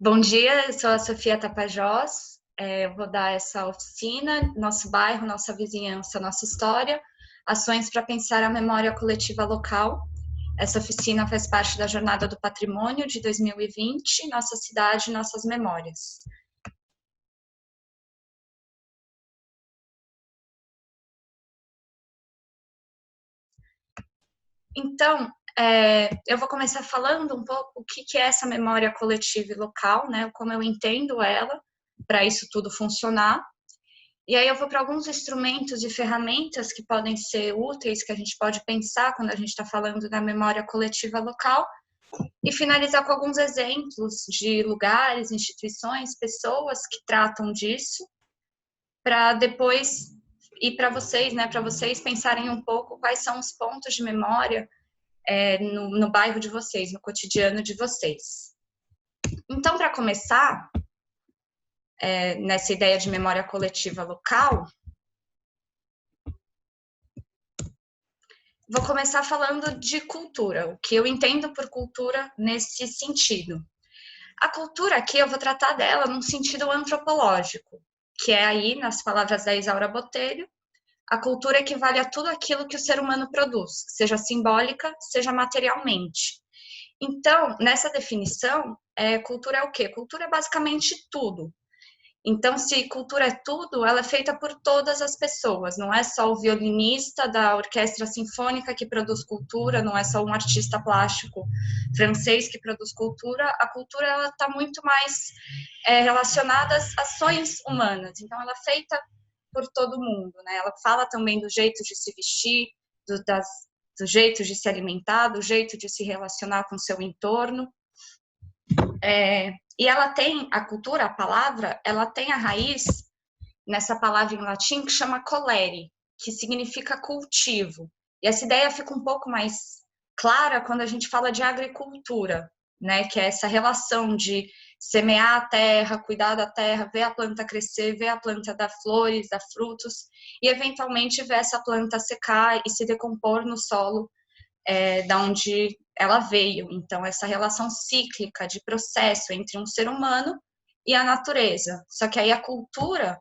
Bom dia, eu sou a Sofia Tapajós. Eu vou dar essa oficina, nosso bairro, nossa vizinhança, nossa história, ações para pensar a memória coletiva local. Essa oficina faz parte da Jornada do Patrimônio de 2020, Nossa Cidade, Nossas Memórias. Então, eu vou começar falando um pouco o que é essa memória coletiva e local, né? Como eu entendo ela, para isso tudo funcionar. E aí eu vou para alguns instrumentos e ferramentas que podem ser úteis, que a gente pode pensar quando a gente está falando da memória coletiva local, e finalizar com alguns exemplos de lugares, instituições, pessoas que tratam disso, para depois ir para vocês, né, para vocês pensarem um pouco quais são os pontos de memória no bairro de vocês, no cotidiano de vocês. Então, para começar, nessa ideia de memória coletiva local, vou começar falando de cultura, o que eu entendo por cultura nesse sentido. A cultura aqui eu vou tratar dela num sentido antropológico, que é aí, nas palavras da Isaura Botelho, a cultura equivale a tudo aquilo que o ser humano produz, seja simbólica, seja materialmente. Então, nessa definição, cultura é o quê? Cultura é basicamente tudo. Então, se cultura é tudo, ela é feita por todas as pessoas, não é só o violinista da orquestra sinfônica que produz cultura, não é só um artista plástico francês que produz cultura, a cultura ela está muito mais relacionada às ações humanas, então ela é feita por todo mundo, né? Ela fala também do jeito de se vestir, do jeito de se alimentar, do jeito de se relacionar com o seu entorno, e ela tem, a cultura, a palavra, ela tem a raiz nessa palavra em latim que chama colere, que significa cultivo. E essa ideia fica um pouco mais clara quando a gente fala de agricultura, né? Que é essa relação de semear a terra, cuidar da terra, ver a planta crescer, ver a planta dar flores, dar frutos, e eventualmente ver essa planta secar e se decompor no solo da onde ela veio. Então, essa relação cíclica de processo entre um ser humano e a natureza. Só que aí a cultura,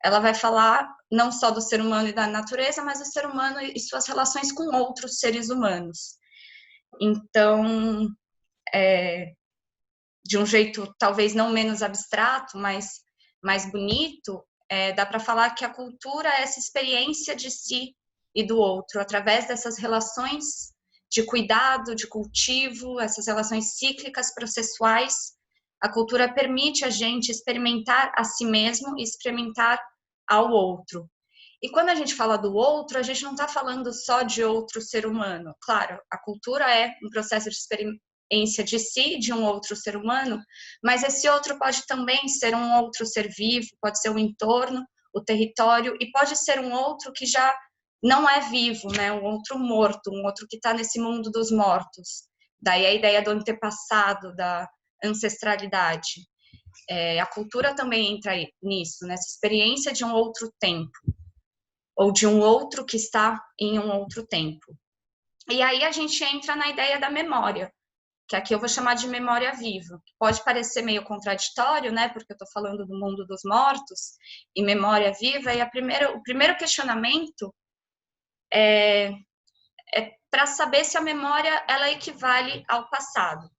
ela vai falar não só do ser humano e da natureza, mas do ser humano e suas relações com outros seres humanos. Então, de um jeito talvez não menos abstrato, mas mais bonito, dá para falar que a cultura é essa experiência de si e do outro, através dessas relações de cuidado, de cultivo, essas relações cíclicas, processuais. A cultura permite a gente experimentar a si mesmo e experimentar ao outro. E quando a gente fala do outro, a gente não está falando só de outro ser humano. Claro, a cultura é um processo de experiência de si, de um outro ser humano, mas esse outro pode também ser um outro ser vivo, pode ser o entorno, o território, e pode ser um outro que já não é vivo, né? Um outro morto, um outro que está nesse mundo dos mortos. Daí a ideia do antepassado, da ancestralidade. A cultura também entra nisso, nessa experiência de um outro tempo, ou de um outro que está em um outro tempo. E aí a gente entra na ideia da memória, que aqui eu vou chamar de memória viva. Pode parecer meio contraditório, né, porque eu estou falando do mundo dos mortos e memória viva, e o primeiro questionamento é para saber se a memória ela equivale ao passado.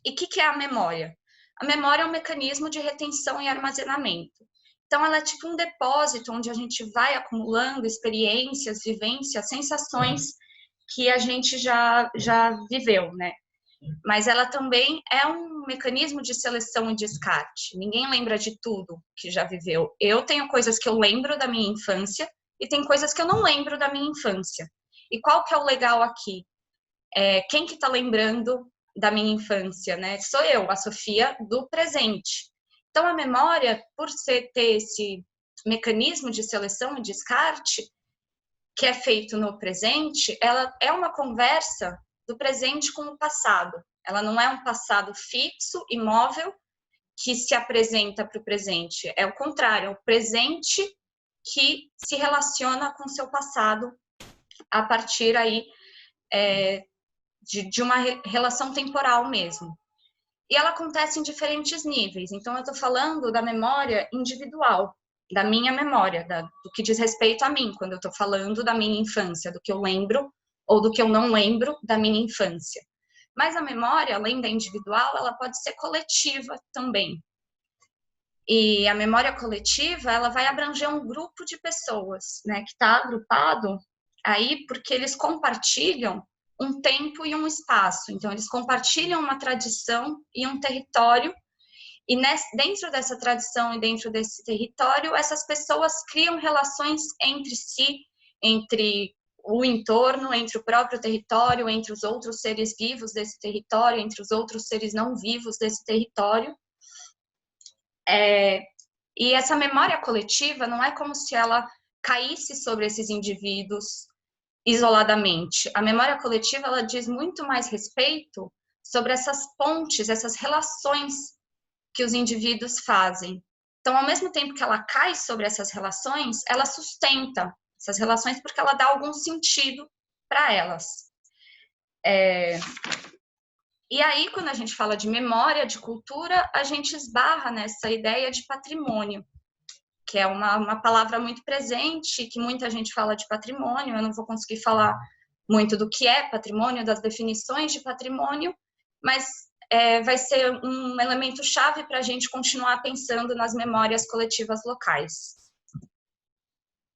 E o que é a memória? A memória é um mecanismo de retenção e armazenamento. Então, ela é tipo um depósito onde a gente vai acumulando experiências, vivências, sensações que a gente já viveu, né? Mas ela também é um mecanismo de seleção e descarte. Ninguém lembra de tudo que já viveu. Eu tenho coisas que eu lembro da minha infância e tem coisas que eu não lembro da minha infância. E qual que é o legal aqui? Quem que está lembrando da minha infância, né? Sou eu, a Sofia do presente. Então, a memória, por ter esse mecanismo de seleção e descarte, que é feito no presente, ela é uma conversa do presente com o passado. Ela não é um passado fixo, imóvel, que se apresenta para o presente. É o contrário, é o presente que se relaciona com o seu passado a partir aí de uma relação temporal mesmo. E ela acontece em diferentes níveis. Então, eu estou falando da memória individual, da minha memória, do que diz respeito a mim, quando eu estou falando da minha infância, do que eu lembro ou do que eu não lembro da minha infância. Mas a memória, além da individual, ela pode ser coletiva também. E a memória coletiva, ela vai abranger um grupo de pessoas, né, que está agrupado aí porque eles compartilham um tempo e um espaço. Então, eles compartilham uma tradição e um território, e dentro dessa tradição e dentro desse território, essas pessoas criam relações entre si, entre o entorno, entre o próprio território, entre os outros seres vivos desse território, entre os outros seres não vivos desse território. E essa memória coletiva não é como se ela caísse sobre esses indivíduos isoladamente. A memória coletiva, ela diz muito mais respeito sobre essas pontes, essas relações que os indivíduos fazem. Então, ao mesmo tempo que ela cai sobre essas relações, ela sustenta essas relações porque ela dá algum sentido para elas. E aí, quando a gente fala de memória, de cultura, a gente esbarra nessa ideia de patrimônio, que é uma palavra muito presente, que muita gente fala de patrimônio. Eu não vou conseguir falar muito do que é patrimônio, das definições de patrimônio, mas vai ser um elemento chave para a gente continuar pensando nas memórias coletivas locais.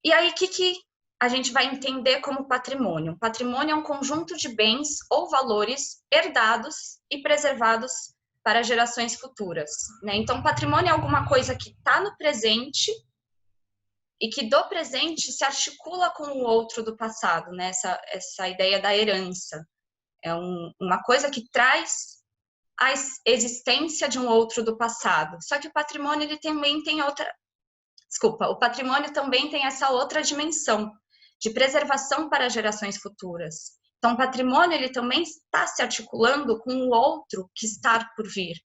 E aí, o que a gente vai entender como patrimônio? Patrimônio é um conjunto de bens ou valores herdados e preservados para gerações futuras, né? Então, patrimônio é alguma coisa que está no presente e que do presente se articula com o outro do passado, né? Essa ideia da herança. É uma coisa que traz a existência de um outro do passado. Só que o patrimônio, ele também tem outra... Desculpa, o patrimônio também tem essa outra dimensão de preservação para gerações futuras. Então, o patrimônio, ele também está se articulando com o outro que está por vir,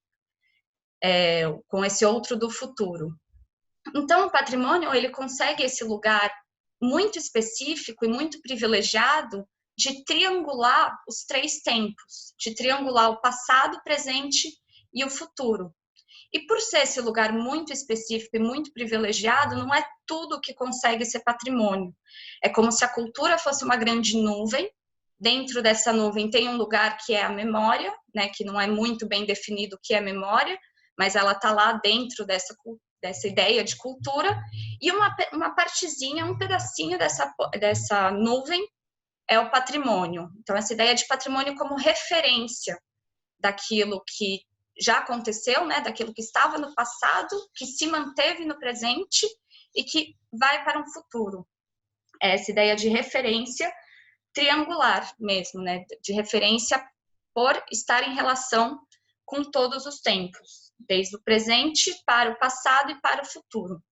com esse outro do futuro. Então, o patrimônio, ele consegue esse lugar muito específico e muito privilegiado de triangular os três tempos, de triangular o passado, o presente e o futuro. E por ser esse lugar muito específico e muito privilegiado, não é tudo que consegue ser patrimônio. É como se a cultura fosse uma grande nuvem. Dentro dessa nuvem tem um lugar que é a memória, né, que não é muito bem definido o que é memória, mas ela está lá dentro dessa ideia de cultura, e uma partezinha, um pedacinho dessa nuvem é o patrimônio. Então, essa ideia de patrimônio como referência daquilo que já aconteceu, né, daquilo que estava no passado, que se manteve no presente e que vai para um futuro. Essa ideia de referência triangular mesmo, né, de referência por estar em relação com todos os tempos, desde o presente para o passado e para o futuro.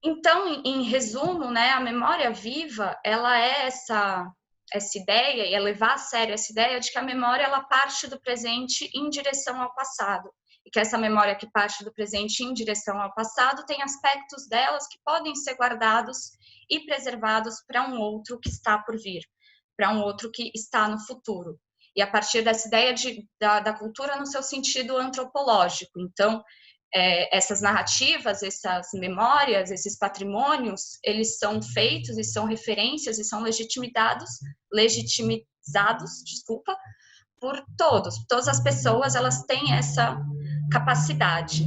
Então, em resumo, né, a memória viva, ela é essa ideia, e é levar a sério essa ideia de que a memória, ela parte do presente em direção ao passado. E que essa memória que parte do presente em direção ao passado tem aspectos delas que podem ser guardados e preservados para um outro que está por vir, para um outro que está no futuro. E a partir dessa ideia da cultura no seu sentido antropológico. Então, essas narrativas, essas memórias, esses patrimônios, eles são feitos e são referências e são legitimizados, por todas as pessoas, elas têm essa capacidade.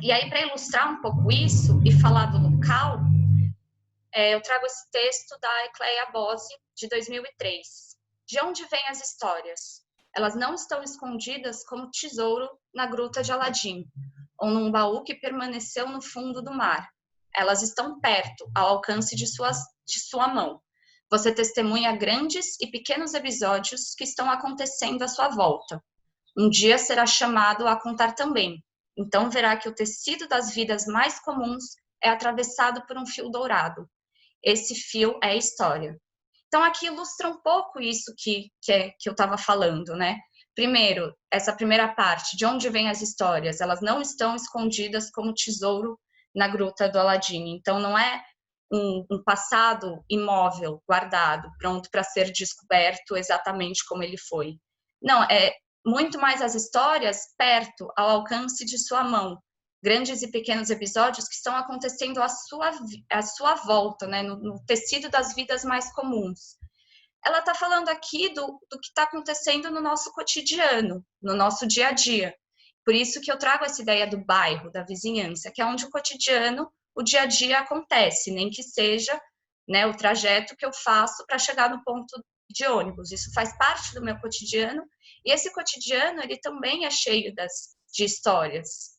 E aí, para ilustrar um pouco isso e falar do local, eu trago esse texto da Ecleia Bose, de 2003. De onde vêm as histórias? Elas não estão escondidas como tesouro na gruta de Aladim, ou num baú que permaneceu no fundo do mar. Elas estão perto, ao alcance de sua mão. Você testemunha grandes e pequenos episódios que estão acontecendo à sua volta. Um dia será chamado a contar também. Então verá que o tecido das vidas mais comuns é atravessado por um fio dourado. Esse fio é a história. Então, aqui ilustra um pouco isso que eu estava falando, né? Primeiro, essa primeira parte, de onde vêm as histórias? Elas não estão escondidas como tesouro na gruta do Aladim. Então, não é um passado imóvel, guardado, pronto para ser descoberto exatamente como ele foi. Não, é muito mais as histórias perto, ao alcance de sua mão. Grandes e pequenos episódios que estão acontecendo à sua volta, né, no tecido das vidas mais comuns. Ela está falando aqui do que está acontecendo no nosso cotidiano, no nosso dia a dia. Por isso que eu trago essa ideia do bairro, da vizinhança, que é onde o cotidiano, o dia a dia acontece, nem que seja, né, o trajeto que eu faço para chegar no ponto de ônibus. Isso faz parte do meu cotidiano, e esse cotidiano, ele também é cheio de histórias.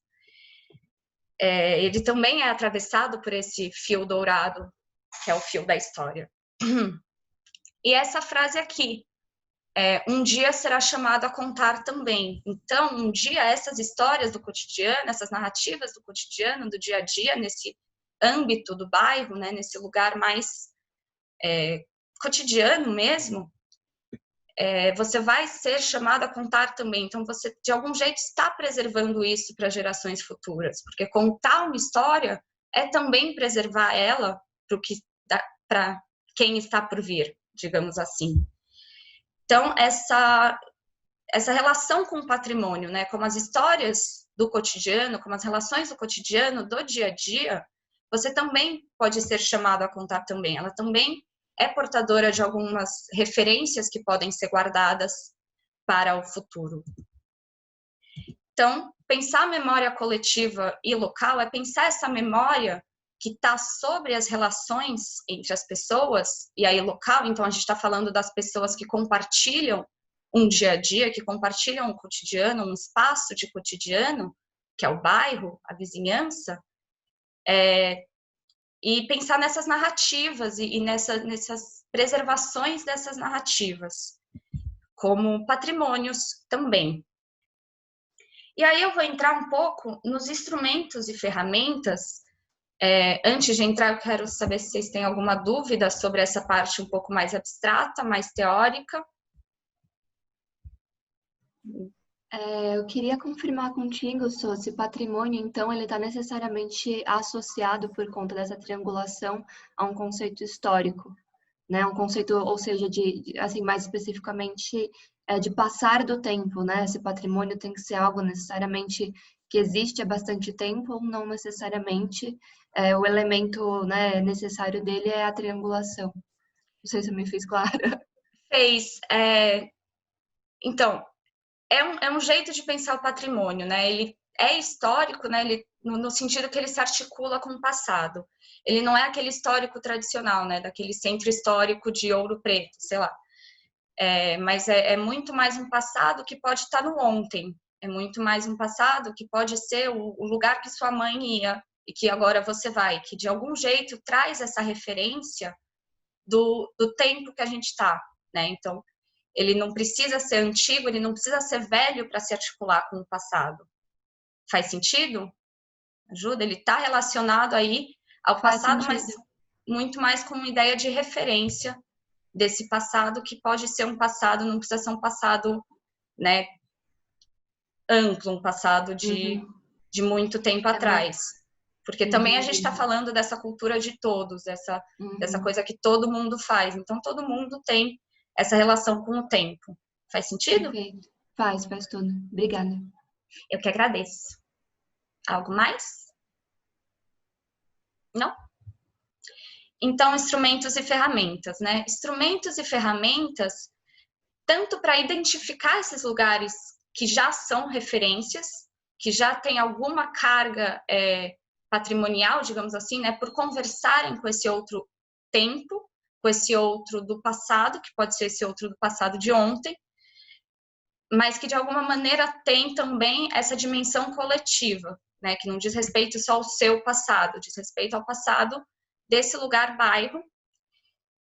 Ele também é atravessado por esse fio dourado, que é o fio da história. E essa frase aqui, um dia será chamado a contar também. Então, um dia essas histórias do cotidiano, essas narrativas do cotidiano, do dia a dia, nesse âmbito do bairro, né, nesse lugar mais cotidiano mesmo, você vai ser chamado a contar também. Então, você, de algum jeito, está preservando isso para gerações futuras, porque contar uma história é também preservar ela para quem está por vir, digamos assim. Então, essa relação com o patrimônio, né, como as histórias do cotidiano, como as relações do cotidiano, do dia a dia, você também pode ser chamado a contar também. Ela também é portadora de algumas referências que podem ser guardadas para o futuro. Então, pensar a memória coletiva e local é pensar essa memória que está sobre as relações entre as pessoas, e aí local, então a gente está falando das pessoas que compartilham um dia a dia, que compartilham um cotidiano, um espaço de cotidiano, que é o bairro, a vizinhança, e pensar nessas narrativas e nessas preservações dessas narrativas, como patrimônios também. E aí eu vou entrar um pouco nos instrumentos e ferramentas. Antes de entrar, eu quero saber se vocês têm alguma dúvida sobre essa parte um pouco mais abstrata, mais teórica. Eu queria confirmar contigo, Sô, se patrimônio, então, ele está necessariamente associado, por conta dessa triangulação, a um conceito histórico, né? Um conceito, ou seja, assim, mais especificamente, de passar do tempo, né? Esse patrimônio tem que ser algo necessariamente que existe há bastante tempo, ou não necessariamente o elemento, né, necessário dele é a triangulação. Não sei se eu me fiz clara. Então, é um jeito de pensar o patrimônio, né? Ele é histórico, né? Ele, no sentido que ele se articula com o passado. Ele não é aquele histórico tradicional, né? Daquele centro histórico de Ouro Preto, sei lá. Mas é muito mais um passado que pode estar no ontem. É muito mais um passado que pode ser o lugar que sua mãe ia e que agora você vai, que de algum jeito traz essa referência do tempo que a gente está, né? Então, ele não precisa ser antigo, ele não precisa ser velho para se articular com o passado. Faz sentido? Ajuda? Ele está relacionado aí ao passado, mas muito mais com uma ideia de referência desse passado, que pode ser um passado, não precisa ser um passado, né, amplo, um passado de muito tempo atrás. Porque também a gente está falando dessa cultura de todos, dessa coisa que todo mundo faz. Então, todo mundo tem essa relação com o tempo. Faz sentido? Perfeito. Faz tudo. Obrigada. Eu que agradeço. Algo mais? Não? Então, instrumentos e ferramentas, né? Instrumentos e ferramentas, tanto para identificar esses lugares que já são referências, que já tem alguma carga patrimonial, digamos assim, né? Por conversarem com esse outro tempo, com esse outro do passado, que pode ser esse outro do passado de ontem, mas que de alguma maneira tem também essa dimensão coletiva, né? Que não diz respeito só ao seu passado, diz respeito ao passado desse lugar bairro,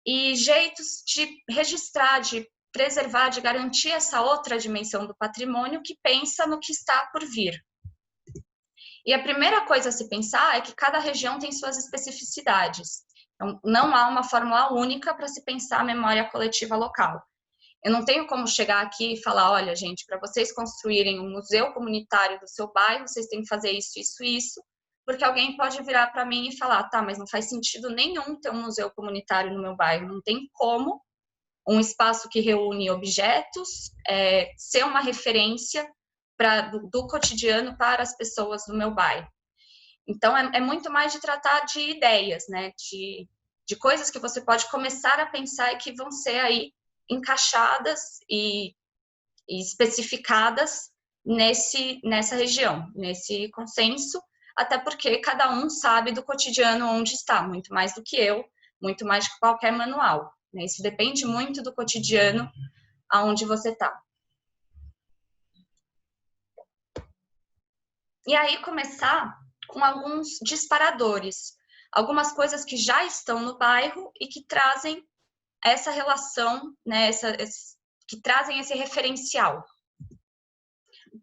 e jeitos de registrar, de preservar, de garantir essa outra dimensão do patrimônio que pensa no que está por vir. E a primeira coisa a se pensar é que cada região tem suas especificidades. Então, não há uma fórmula única para se pensar a memória coletiva local. Eu não tenho como chegar aqui e falar, olha, gente, para vocês construírem um museu comunitário do seu bairro, vocês têm que fazer isso, isso, isso, porque alguém pode virar para mim e falar, tá, mas não faz sentido nenhum ter um museu comunitário no meu bairro, não tem como um espaço que reúne objetos, ser uma referência do cotidiano para as pessoas do meu bairro. Então, é muito mais de tratar de ideias, né? De coisas que você pode começar a pensar e que vão ser aí encaixadas e especificadas nessa região, nesse consenso, até porque cada um sabe do cotidiano onde está, muito mais do que eu, muito mais que qualquer manual. Né? Isso depende muito do cotidiano aonde você está. E aí começar com alguns disparadores, algumas coisas que já estão no bairro e que trazem essa relação, né, que trazem esse referencial.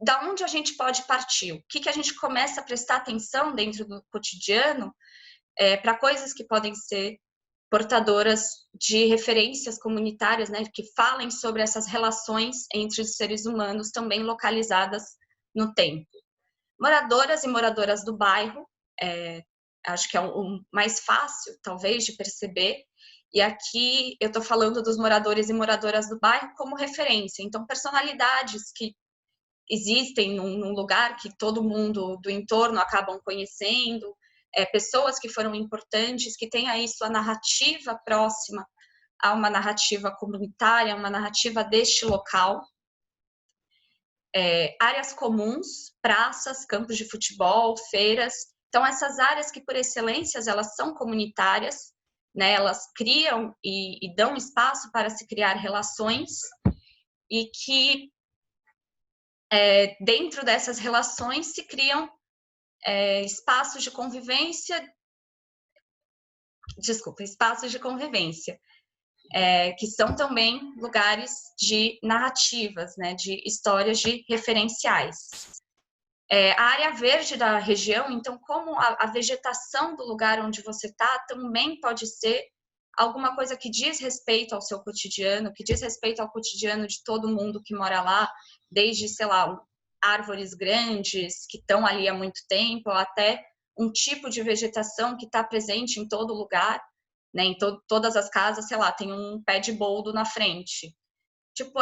Da onde a gente pode partir? O que a gente começa a prestar atenção dentro do cotidiano para coisas que podem ser portadoras de referências comunitárias, né, que falem sobre essas relações entre os seres humanos, também localizadas no tempo. Moradoras e moradoras do bairro, acho que é o mais fácil, talvez, de perceber. E aqui eu estou falando dos moradores e moradoras do bairro como referência. Então, personalidades que existem num lugar que todo mundo do entorno acabam conhecendo, pessoas que foram importantes, que têm aí sua narrativa próxima a uma narrativa comunitária, uma narrativa deste local. Áreas comuns, praças, campos de futebol, feiras. Então, essas áreas que, por excelência, elas são comunitárias, né? Elas criam e dão espaço para se criar relações e que, dentro dessas relações, se criam espaços de convivência, que são também lugares de narrativas, né, de histórias de referenciais. A área verde da região, então, como a vegetação do lugar onde você está também pode ser alguma coisa que diz respeito ao seu cotidiano, que diz respeito ao cotidiano de todo mundo que mora lá, desde, sei lá, árvores grandes que estão ali há muito tempo, até um tipo de vegetação que está presente em todo lugar, né? Em todas as casas, sei lá, tem um pé de boldo na frente. Tipo,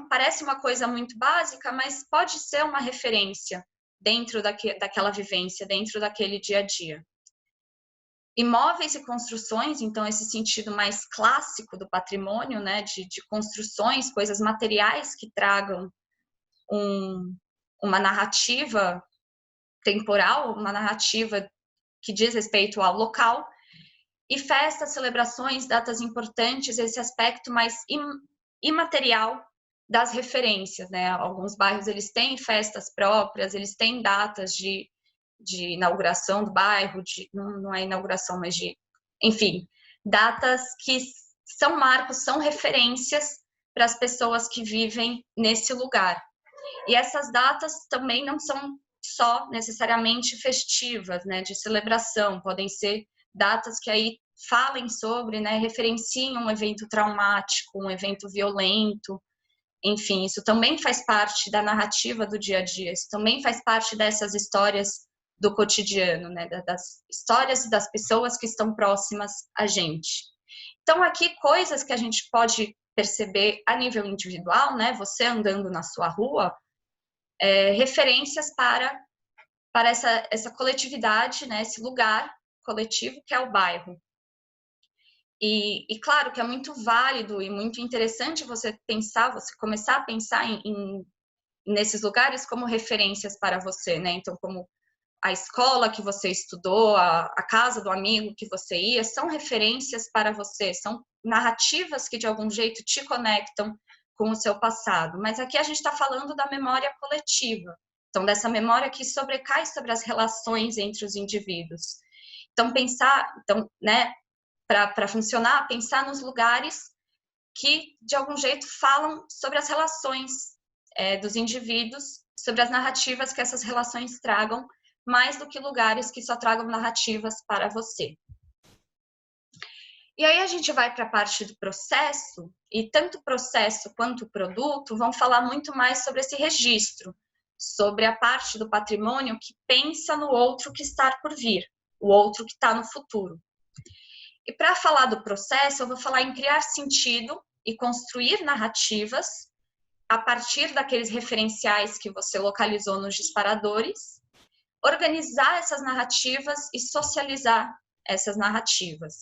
parece uma coisa muito básica, mas pode ser uma referência dentro daquela vivência, dentro daquele dia a dia. Imóveis e construções, então, esse sentido mais clássico do patrimônio, né, de construções, coisas materiais que tragam uma narrativa temporal, uma narrativa que diz respeito ao local, e festas, celebrações, datas importantes, esse aspecto mais imaterial das referências, né? Alguns bairros, eles têm festas próprias, eles têm datas de inauguração do bairro, não é inauguração, mas enfim, datas que são marcos, são referências para as pessoas que vivem nesse lugar. E essas datas também não são só necessariamente festivas, né, de celebração, podem ser datas que aí falem sobre, né, referenciem um evento traumático, um evento violento, enfim, isso também faz parte da narrativa do dia a dia, isso também faz parte dessas histórias do cotidiano, né, das histórias das pessoas que estão próximas a gente. Então, aqui, coisas que a gente pode perceber a nível individual, né, você andando na sua rua, referências para essa coletividade, né, esse lugar coletivo que é o bairro. E claro que é muito válido e muito interessante você começar a pensar nesses lugares como referências para você, né? Então, como a escola que você estudou, a casa do amigo que você ia, são referências para você, são narrativas que de algum jeito te conectam com o seu passado. Mas aqui a gente está falando da memória coletiva, então dessa memória que sobrecai sobre as relações entre os indivíduos. Então, né, para funcionar, pensar nos lugares que, de algum jeito, falam sobre as relações dos indivíduos, sobre as narrativas que essas relações tragam, mais do que lugares que só tragam narrativas para você. E aí a gente vai para a parte do processo, e tanto o processo quanto o produto vão falar muito mais sobre esse registro, sobre a parte do patrimônio que pensa no outro que está por vir, o outro que está no futuro. E para falar do processo, eu vou falar em criar sentido e construir narrativas a partir daqueles referenciais que você localizou nos disparadores, organizar essas narrativas e socializar essas narrativas.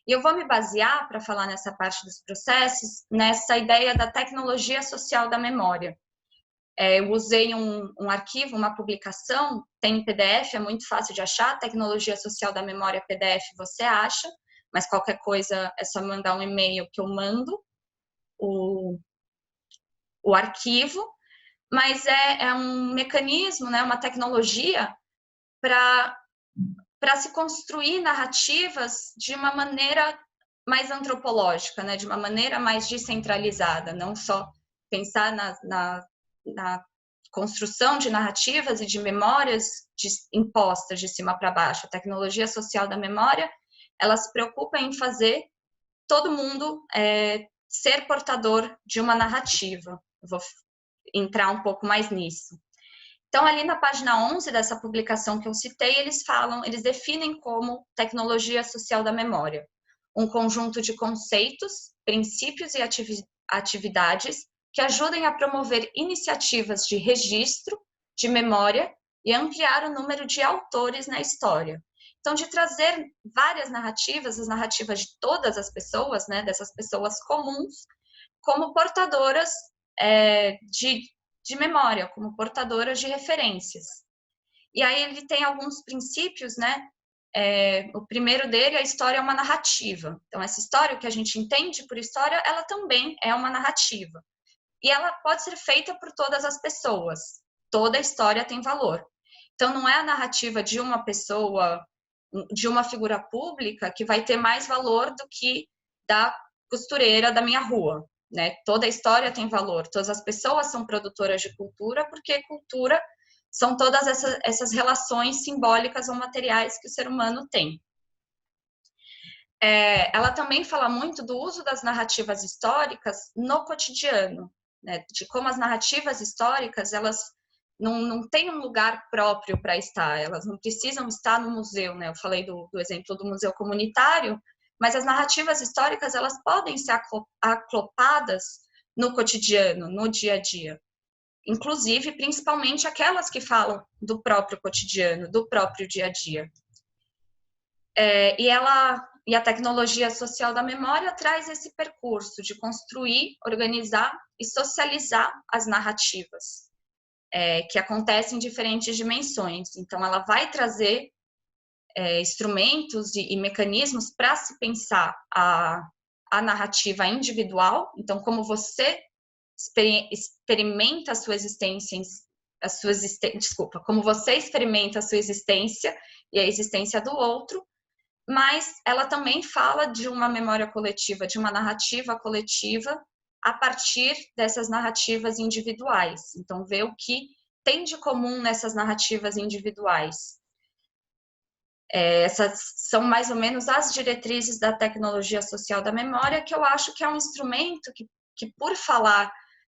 E eu vou me basear, para falar nessa parte dos processos, nessa ideia da tecnologia social da memória. Eu usei um arquivo, uma publicação, tem em PDF, é muito fácil de achar, tecnologia social da memória PDF você acha, mas qualquer coisa é só mandar um e-mail que eu mando o arquivo, mas é um mecanismo, né, uma tecnologia para se construir narrativas de uma maneira mais antropológica, né, de uma maneira mais descentralizada, não só pensar na construção de narrativas e de memórias impostas de cima para baixo. A tecnologia social da memória, ela se preocupa em fazer todo mundo ser portador de uma narrativa. Eu vou entrar um pouco mais nisso. Então, ali na página 11 dessa publicação que eu citei, eles definem como tecnologia social da memória um conjunto de conceitos, princípios e atividades que ajudem a promover iniciativas de registro, de memória e ampliar o número de autores na história. Então, de trazer várias narrativas, as narrativas de todas as pessoas, né, dessas pessoas comuns, como portadoras de memória, como portadoras de referências. E aí ele tem alguns princípios, né? O primeiro dele, a história é uma narrativa. Então, essa história, o que a gente entende por história, ela também é uma narrativa. E ela pode ser feita por todas as pessoas. Toda história tem valor. Então, não é a narrativa de uma pessoa, de uma figura pública, que vai ter mais valor do que da costureira da minha rua, né? Toda história tem valor. Todas as pessoas são produtoras de cultura, porque cultura são todas essas relações simbólicas ou materiais que o ser humano tem. Ela também fala muito do uso das narrativas históricas no cotidiano, né? De como as narrativas históricas, elas não têm um lugar próprio para estar, elas não precisam estar no museu, né? Eu falei do exemplo do museu comunitário, mas as narrativas históricas, elas podem ser aclopadas no cotidiano, no dia a dia. Inclusive, principalmente aquelas que falam do próprio cotidiano, do próprio dia a dia. E a tecnologia social da memória traz esse percurso de construir, organizar e socializar as narrativas, que acontecem em diferentes dimensões. Então, ela vai trazer instrumentos e mecanismos para se pensar a narrativa individual. Então, como você experimenta a sua existência, como você experimenta a sua existência e a existência do outro, mas ela também fala de uma memória coletiva, de uma narrativa coletiva a partir dessas narrativas individuais. Então, ver o que tem de comum nessas narrativas individuais. Essas são mais ou menos as diretrizes da tecnologia social da memória, que eu acho que é um instrumento que por falar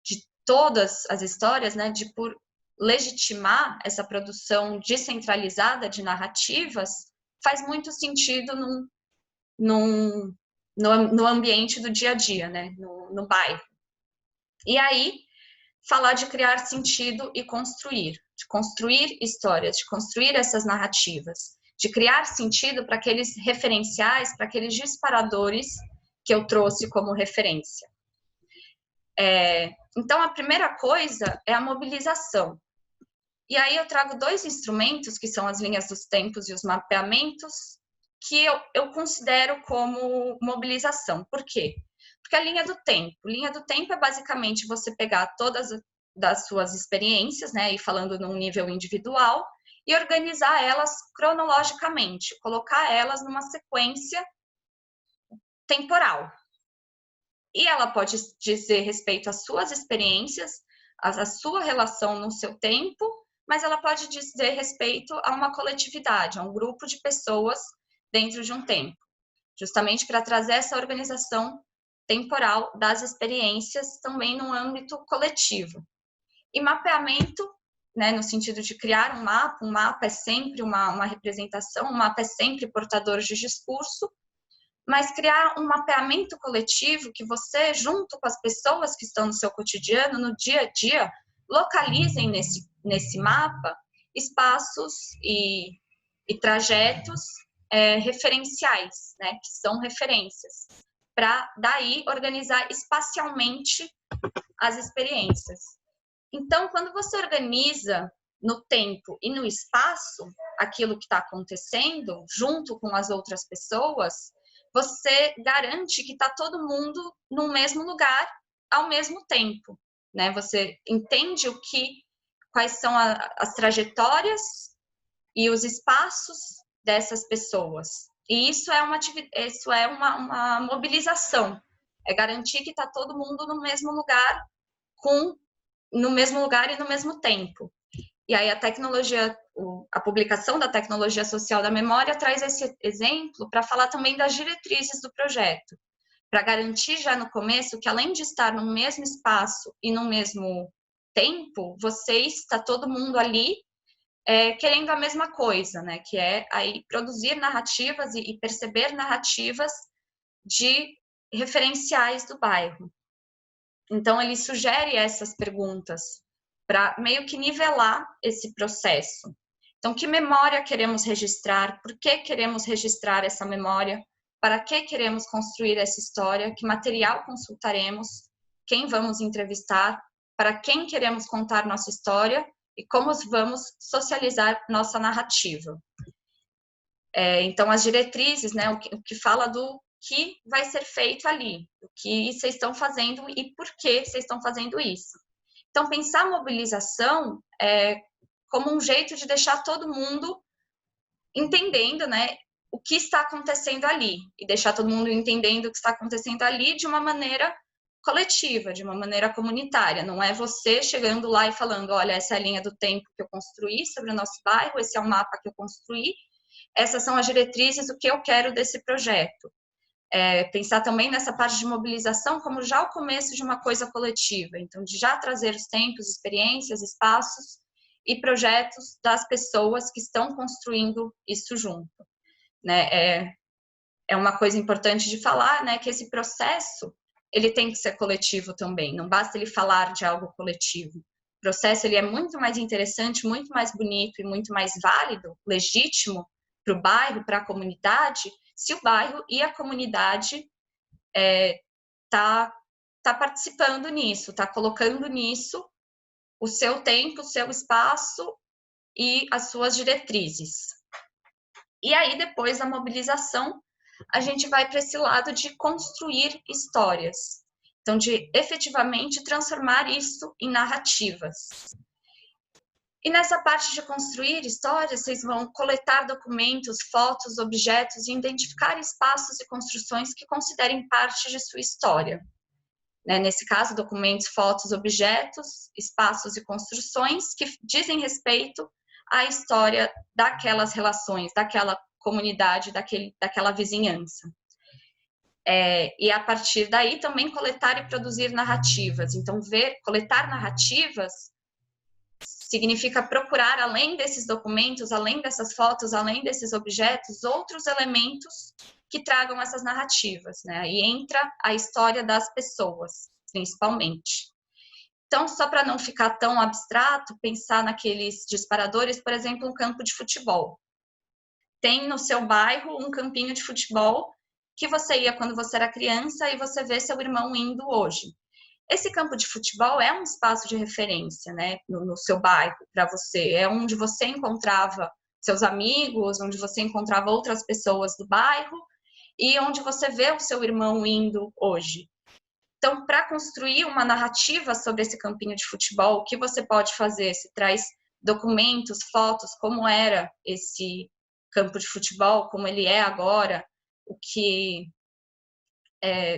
de todas as histórias, né, por legitimar essa produção descentralizada de narrativas, faz muito sentido no ambiente do dia a dia, né, no bairro. E aí, falar de criar sentido e de construir histórias, de construir essas narrativas, de criar sentido para aqueles referenciais, para aqueles disparadores que eu trouxe como referência. Então, a primeira coisa é a mobilização. E aí eu trago dois instrumentos, que são as linhas dos tempos e os mapeamentos, que eu considero como mobilização. Por quê? Porque a linha do tempo é basicamente você pegar todas das suas experiências, né, e falando num nível individual, e organizar elas cronologicamente, colocar elas numa sequência temporal. E ela pode dizer respeito às suas experiências, à sua relação no seu tempo, mas ela pode dizer respeito a uma coletividade, a um grupo de pessoas dentro de um tempo, justamente para trazer essa organização temporal das experiências também no âmbito coletivo. E mapeamento, né, no sentido de criar um mapa é sempre uma representação, um mapa é sempre portador de discurso, mas criar um mapeamento coletivo que você, junto com as pessoas que estão no seu cotidiano, no dia a dia, localizem nesse mapa espaços e trajetos referenciais, né, que são referências, para daí organizar espacialmente as experiências. Então, quando você organiza no tempo e no espaço aquilo que está acontecendo, junto com as outras pessoas, você garante que está todo mundo no mesmo lugar ao mesmo tempo, né? Você entende quais são as trajetórias e os espaços dessas pessoas. E isso é uma mobilização, é garantir que está todo mundo no mesmo lugar, no mesmo lugar e no mesmo tempo. E aí a publicação da tecnologia social da memória traz esse exemplo para falar também das diretrizes do projeto, para garantir já no começo que, além de estar no mesmo espaço e no mesmo tempo, está todo mundo ali querendo a mesma coisa, né? Que é aí produzir narrativas e perceber narrativas de referenciais do bairro. Então, ele sugere essas perguntas para meio que nivelar esse processo. Então, que memória queremos registrar? Por que queremos registrar essa memória? Para que queremos construir essa história? Que material consultaremos? Quem vamos entrevistar? Para quem queremos contar nossa história? E como vamos socializar nossa narrativa? Então, as diretrizes, né, o que fala do que vai ser feito ali, o que vocês estão fazendo e por que vocês estão fazendo isso. Então, pensar a mobilização como um jeito de deixar todo mundo entendendo, né, o que está acontecendo ali, e deixar todo mundo entendendo o que está acontecendo ali de uma maneira coletiva, de uma maneira comunitária. Não é você chegando lá e falando, olha, essa é a linha do tempo que eu construí sobre o nosso bairro, esse é o mapa que eu construí, essas são as diretrizes do que eu quero desse projeto. Pensar também nessa parte de mobilização como já o começo de uma coisa coletiva, então de já trazer os tempos, experiências, espaços e projetos das pessoas que estão construindo isso junto, né? É uma coisa importante de falar, né, que esse processo ele tem que ser coletivo também, não basta ele falar de algo coletivo. O processo ele é muito mais interessante, muito mais bonito e muito mais válido, legítimo para o bairro, para a comunidade, se o bairro e a comunidade tá participando nisso, tá colocando nisso o seu tempo, o seu espaço e as suas diretrizes. E aí, depois da mobilização, a gente vai para esse lado de construir histórias. Então, de efetivamente transformar isso em narrativas. E nessa parte de construir histórias, vocês vão coletar documentos, fotos, objetos e identificar espaços e construções que considerem parte de sua história. Nesse caso, documentos, fotos, objetos, espaços e construções que dizem respeito à história daquelas relações, daquela comunidade, daquela vizinhança. E a partir daí também coletar e produzir narrativas. Então, coletar narrativas significa procurar, além desses documentos, além dessas fotos, além desses objetos, outros elementos que tragam essas narrativas, né? Aí entra a história das pessoas, principalmente. Então, só para não ficar tão abstrato, pensar naqueles disparadores, por exemplo, um campo de futebol. Tem no seu bairro um campinho de futebol que você ia quando você era criança e você vê seu irmão indo hoje. Esse campo de futebol é um espaço de referência, né, no seu bairro, para você. É onde você encontrava seus amigos, onde você encontrava outras pessoas do bairro e onde você vê o seu irmão indo hoje. Então, para construir uma narrativa sobre esse campinho de futebol, o que você pode fazer? Você traz documentos, fotos, como era esse campo de futebol, como ele é agora, o que,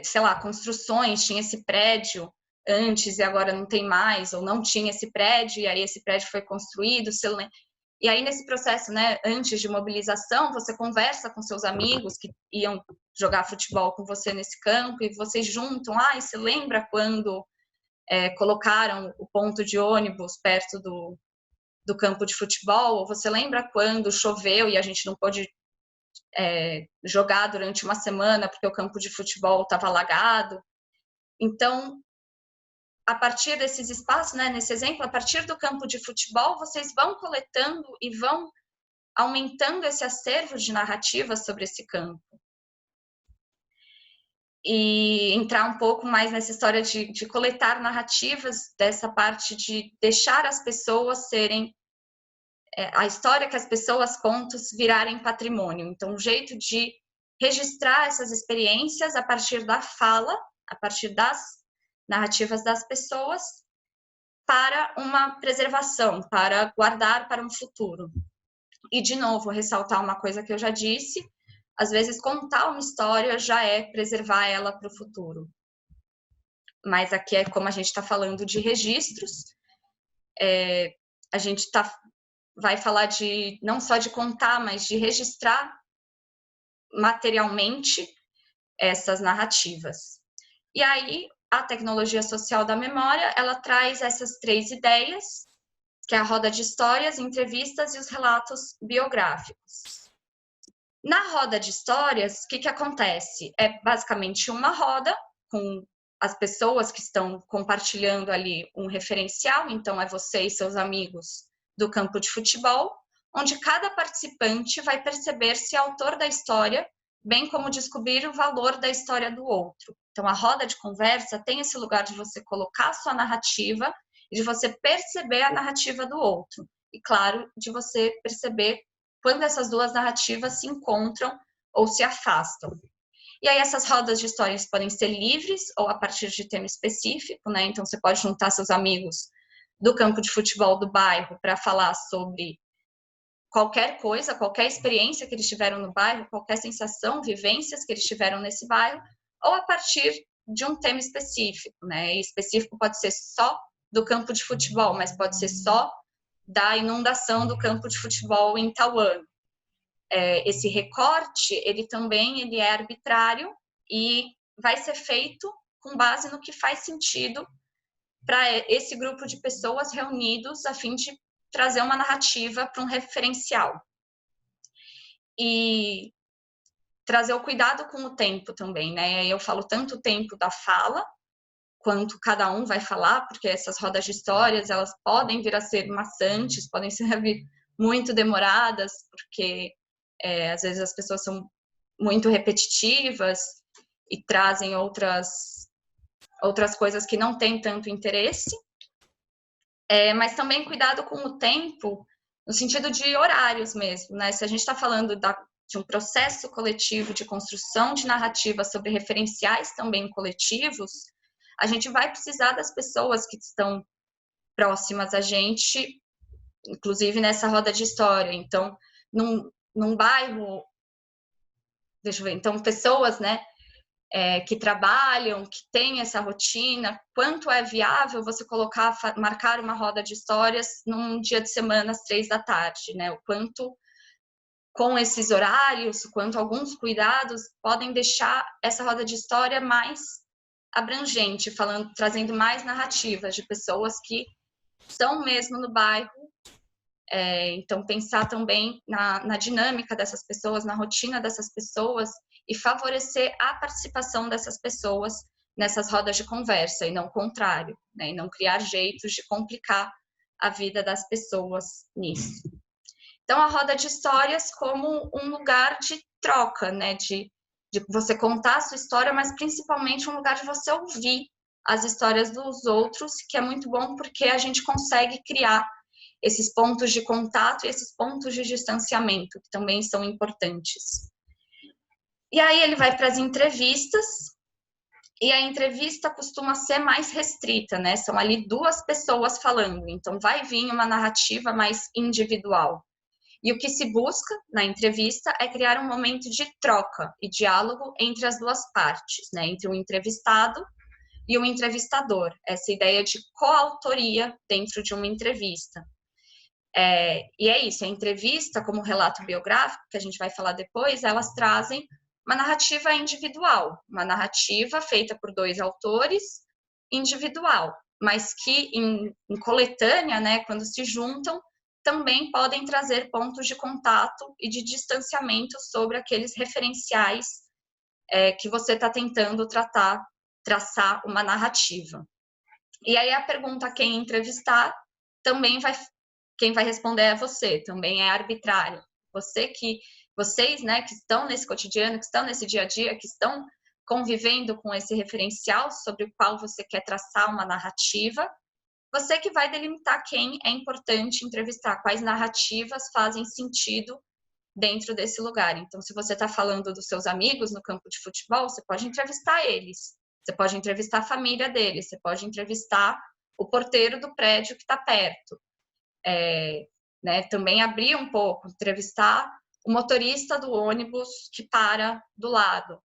sei lá, construções, tinha esse prédio antes e agora não tem mais, ou não tinha esse prédio e aí esse prédio foi construído. E aí nesse processo, né, antes de mobilização, você conversa com seus amigos que iam jogar futebol com você nesse campo e vocês juntam, e você lembra quando colocaram o ponto de ônibus perto do campo de futebol? Ou você lembra quando choveu e a gente não pôde jogar durante uma semana porque o campo de futebol estava alagado. Então, a partir desses espaços, né, nesse exemplo, a partir do campo de futebol, vocês vão coletando e vão aumentando esse acervo de narrativas sobre esse campo. E entrar um pouco mais nessa história de coletar narrativas, dessa parte de deixar as pessoas serem a história que as pessoas contam virarem patrimônio. Então, um jeito de registrar essas experiências a partir da fala, a partir das narrativas das pessoas, para uma preservação, para guardar para um futuro. E, de novo, ressaltar uma coisa que eu já disse, às vezes contar uma história já é preservar ela para o futuro. Mas aqui é como a gente está falando de registros, a gente vai falar de não só de contar, mas de registrar materialmente essas narrativas. E aí, a tecnologia social da memória, ela traz essas 3 ideias, que é a roda de histórias, entrevistas e os relatos biográficos. Na roda de histórias, o que acontece? É basicamente uma roda com as pessoas que estão compartilhando ali um referencial, então é você e seus amigos do campo de futebol, onde cada participante vai perceber se é autor da história, bem como descobrir o valor da história do outro. Então, a roda de conversa tem esse lugar de você colocar a sua narrativa e de você perceber a narrativa do outro. E, claro, de você perceber quando essas 2 narrativas se encontram ou se afastam. E aí essas rodas de histórias podem ser livres ou a partir de tema específico, né? Então você pode juntar seus amigos do campo de futebol do bairro para falar sobre qualquer coisa, qualquer experiência que eles tiveram no bairro, qualquer sensação, vivências que eles tiveram nesse bairro, ou a partir de um tema específico, né? E específico pode ser só do campo de futebol, mas pode ser só da inundação do campo de futebol em tal ano. Esse recorte, ele é arbitrário e vai ser feito com base no que faz sentido para esse grupo de pessoas reunidos a fim de trazer uma narrativa para um referencial. E trazer o cuidado com o tempo também, né? Eu falo tanto o tempo da fala, quanto cada um vai falar, porque essas rodas de histórias, elas podem vir a ser maçantes, podem ser muito demoradas, porque às vezes as pessoas são muito repetitivas e trazem outras coisas que não têm tanto interesse. Mas também cuidado com o tempo, no sentido de horários mesmo, né? Se a gente está falando de um processo coletivo de construção de narrativas sobre referenciais também coletivos, a gente vai precisar das pessoas que estão próximas a gente, inclusive nessa roda de história. Então, num bairro, deixa eu ver, então pessoas, né, que trabalham, que têm essa rotina, quanto é viável você marcar uma roda de histórias num dia de semana às 3h, né? O quanto, com esses horários, quanto alguns cuidados podem deixar essa roda de história mais abrangente, trazendo mais narrativas de pessoas que estão mesmo no bairro. Então, pensar também na dinâmica dessas pessoas, na rotina dessas pessoas e favorecer a participação dessas pessoas nessas rodas de conversa e não o contrário, né? E não criar jeitos de complicar a vida das pessoas nisso. Então, a roda de histórias como um lugar de troca, né? De você contar a sua história, mas principalmente um lugar de você ouvir as histórias dos outros, que é muito bom porque a gente consegue criar esses pontos de contato e esses pontos de distanciamento, que também são importantes. E aí ele vai para as entrevistas, e a entrevista costuma ser mais restrita, né? São ali 2 pessoas falando, então vai vir uma narrativa mais individual. E o que se busca na entrevista é criar um momento de troca e diálogo entre as 2 partes, né? Entre o entrevistado e o entrevistador. Essa ideia de coautoria dentro de uma entrevista. E é isso, a entrevista como relato biográfico, que a gente vai falar depois, elas trazem uma narrativa individual, uma narrativa feita por 2 autores individual, mas que em coletânea, né, quando se juntam, também podem trazer pontos de contato e de distanciamento sobre aqueles referenciais que você está tentando traçar uma narrativa. E aí a pergunta quem entrevistar também quem vai responder é você, também é arbitrário. Vocês, né, que estão nesse cotidiano, que estão nesse dia a dia, que estão convivendo com esse referencial sobre o qual você quer traçar uma narrativa, você que vai delimitar quem é importante entrevistar, quais narrativas fazem sentido dentro desse lugar. Então, se você está falando dos seus amigos no campo de futebol, você pode entrevistar eles, você pode entrevistar a família deles, você pode entrevistar o porteiro do prédio que está perto. Né, também abrir um pouco, entrevistar o motorista do ônibus que para do lado.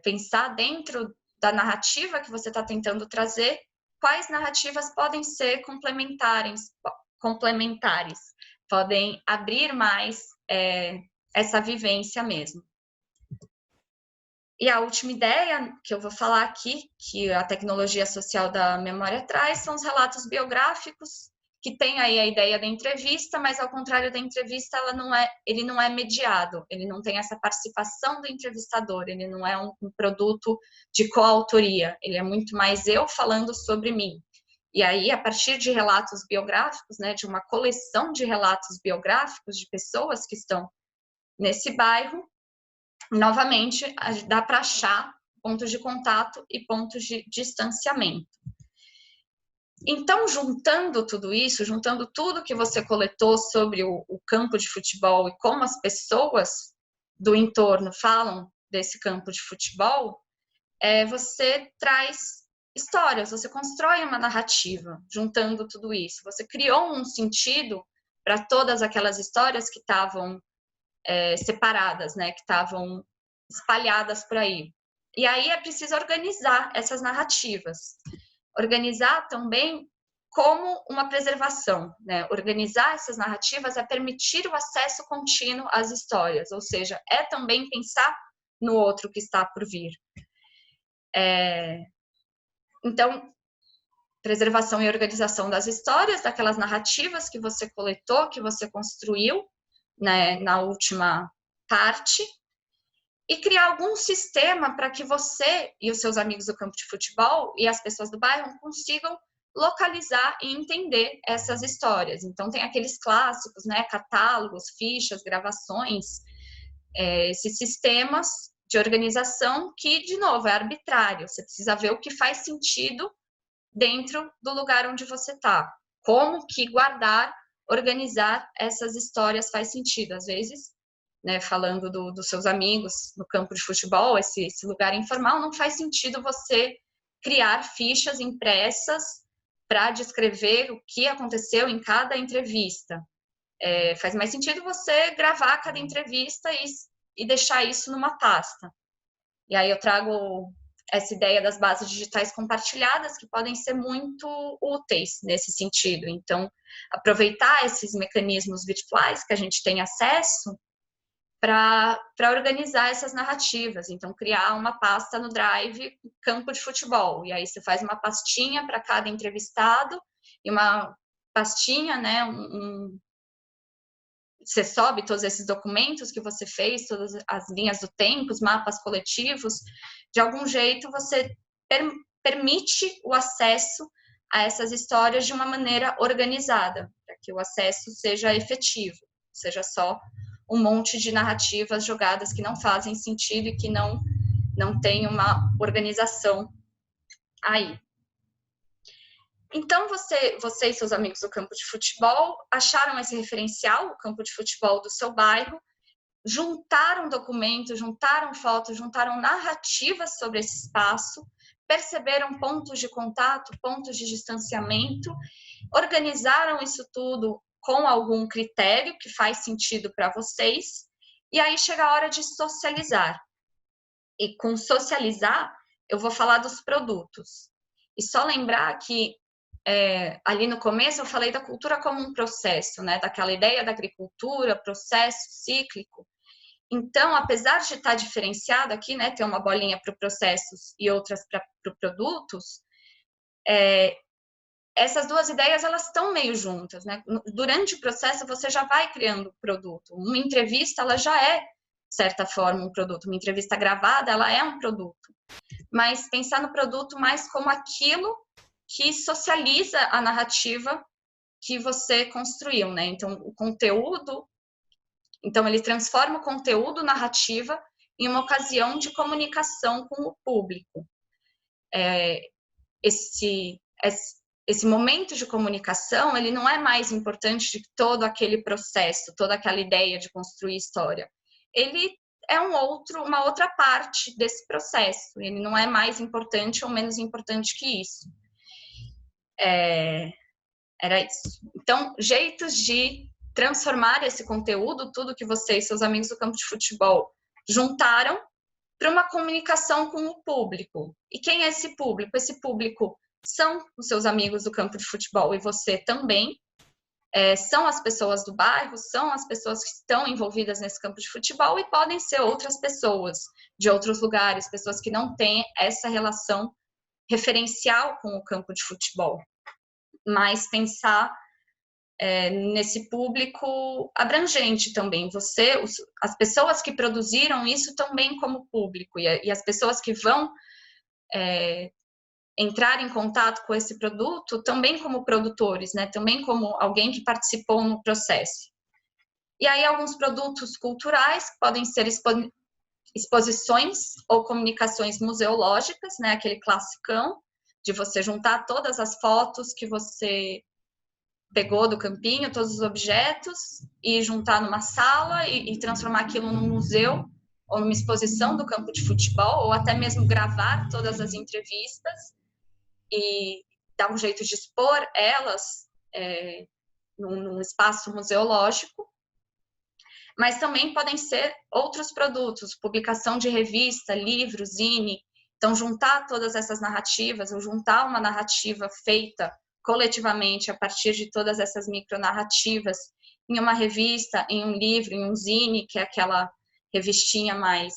Pensar dentro da narrativa que você está tentando trazer, quais narrativas podem ser complementares, podem abrir mais essa vivência mesmo. E a última ideia que eu vou falar aqui, que a tecnologia social da memória traz, são os relatos biográficos, que tem aí a ideia da entrevista, mas ao contrário da entrevista, ele não é mediado, ele não tem essa participação do entrevistador, ele não é um produto de coautoria, ele é muito mais eu falando sobre mim. E aí, a partir de relatos biográficos, né, de uma coleção de relatos biográficos de pessoas que estão nesse bairro, novamente, dá para achar pontos de contato e pontos de distanciamento. Então, juntando tudo isso, juntando tudo que você coletou sobre o campo de futebol e como as pessoas do entorno falam desse campo de futebol, você traz histórias, você constrói uma narrativa juntando tudo isso. Você criou um sentido para todas aquelas histórias que estavam separadas, né, que estavam espalhadas por aí. E aí é preciso organizar essas narrativas. Organizar também como uma preservação, né? Organizar essas narrativas é permitir o acesso contínuo às histórias, ou seja, é também pensar no outro que está por vir. Então, preservação e organização das histórias, daquelas narrativas que você coletou, que você construiu, né, na última parte, e criar algum sistema para que você e os seus amigos do campo de futebol e as pessoas do bairro consigam localizar e entender essas histórias. Então, tem aqueles clássicos, né, catálogos, fichas, gravações, esses sistemas de organização que, de novo, é arbitrário. Você precisa ver o que faz sentido dentro do lugar onde você está. Como que guardar, organizar essas histórias faz sentido. Às vezes, né, falando dos seus amigos no campo de futebol, esse lugar informal, não faz sentido você criar fichas impressas para descrever o que aconteceu em cada entrevista. Faz mais sentido você gravar cada entrevista e deixar isso numa pasta. E aí eu trago essa ideia das bases digitais compartilhadas, que podem ser muito úteis nesse sentido. Então, aproveitar esses mecanismos virtuais que a gente tem acesso para organizar essas narrativas. Então, criar uma pasta no Drive, campo de futebol. E aí você faz uma pastinha para cada entrevistado e uma pastinha, né, você sobe todos esses documentos que você fez, todas as linhas do tempo, os mapas coletivos. De algum jeito, você permite o acesso a essas histórias de uma maneira organizada, para que o acesso seja efetivo, seja só um monte de narrativas jogadas que não fazem sentido e que não tem uma organização aí. Então, você e seus amigos do campo de futebol acharam esse referencial, o campo de futebol do seu bairro, juntaram documentos, juntaram fotos, juntaram narrativas sobre esse espaço, perceberam pontos de contato, pontos de distanciamento, organizaram isso tudo com algum critério que faz sentido para vocês, e aí chega a hora de socializar. E com socializar, eu vou falar dos produtos. E só lembrar que ali no começo eu falei da cultura como um processo, né? Daquela ideia da agricultura, processo cíclico. Então, apesar de estar diferenciado aqui, né? Ter uma bolinha para processos e outras para produtos, essas duas ideias, elas estão meio juntas, né? Durante o processo, você já vai criando o produto. Uma entrevista, ela já é, de certa forma, um produto. Uma entrevista gravada, ela é um produto. Mas pensar no produto mais como aquilo que socializa a narrativa que você construiu, né? Então, o conteúdo... Então, ele transforma o conteúdo narrativa em uma ocasião de comunicação com o público. Esse momento de comunicação, ele não é mais importante de todo aquele processo, toda aquela ideia de construir história. Ele é uma outra parte desse processo. Ele não é mais importante ou menos importante que isso. Era isso. Então, jeitos de transformar esse conteúdo, tudo que você e seus amigos do campo de futebol juntaram para uma comunicação com o público. E quem é esse público? Esse público são os seus amigos do campo de futebol e você também. São as pessoas do bairro, são as pessoas que estão envolvidas nesse campo de futebol e podem ser outras pessoas de outros lugares, pessoas que não têm essa relação referencial com o campo de futebol. Mas pensar nesse público abrangente também. As pessoas que produziram isso também como público, e as pessoas que vão entrar em contato com esse produto também como produtores, né? Também como alguém que participou no processo. E aí alguns produtos culturais podem ser exposições ou comunicações museológicas, né? Aquele classicão de você juntar todas as fotos que você pegou do campinho, todos os objetos, e juntar numa sala e transformar aquilo num museu ou numa exposição do campo de futebol, ou até mesmo gravar todas as entrevistas e dar um jeito de expor elas num espaço museológico. Mas também podem ser outros produtos, publicação de revista, livro, zine. Então, juntar todas essas narrativas, ou juntar uma narrativa feita coletivamente a partir de todas essas micronarrativas em uma revista, em um livro, em um zine, que é aquela revistinha mais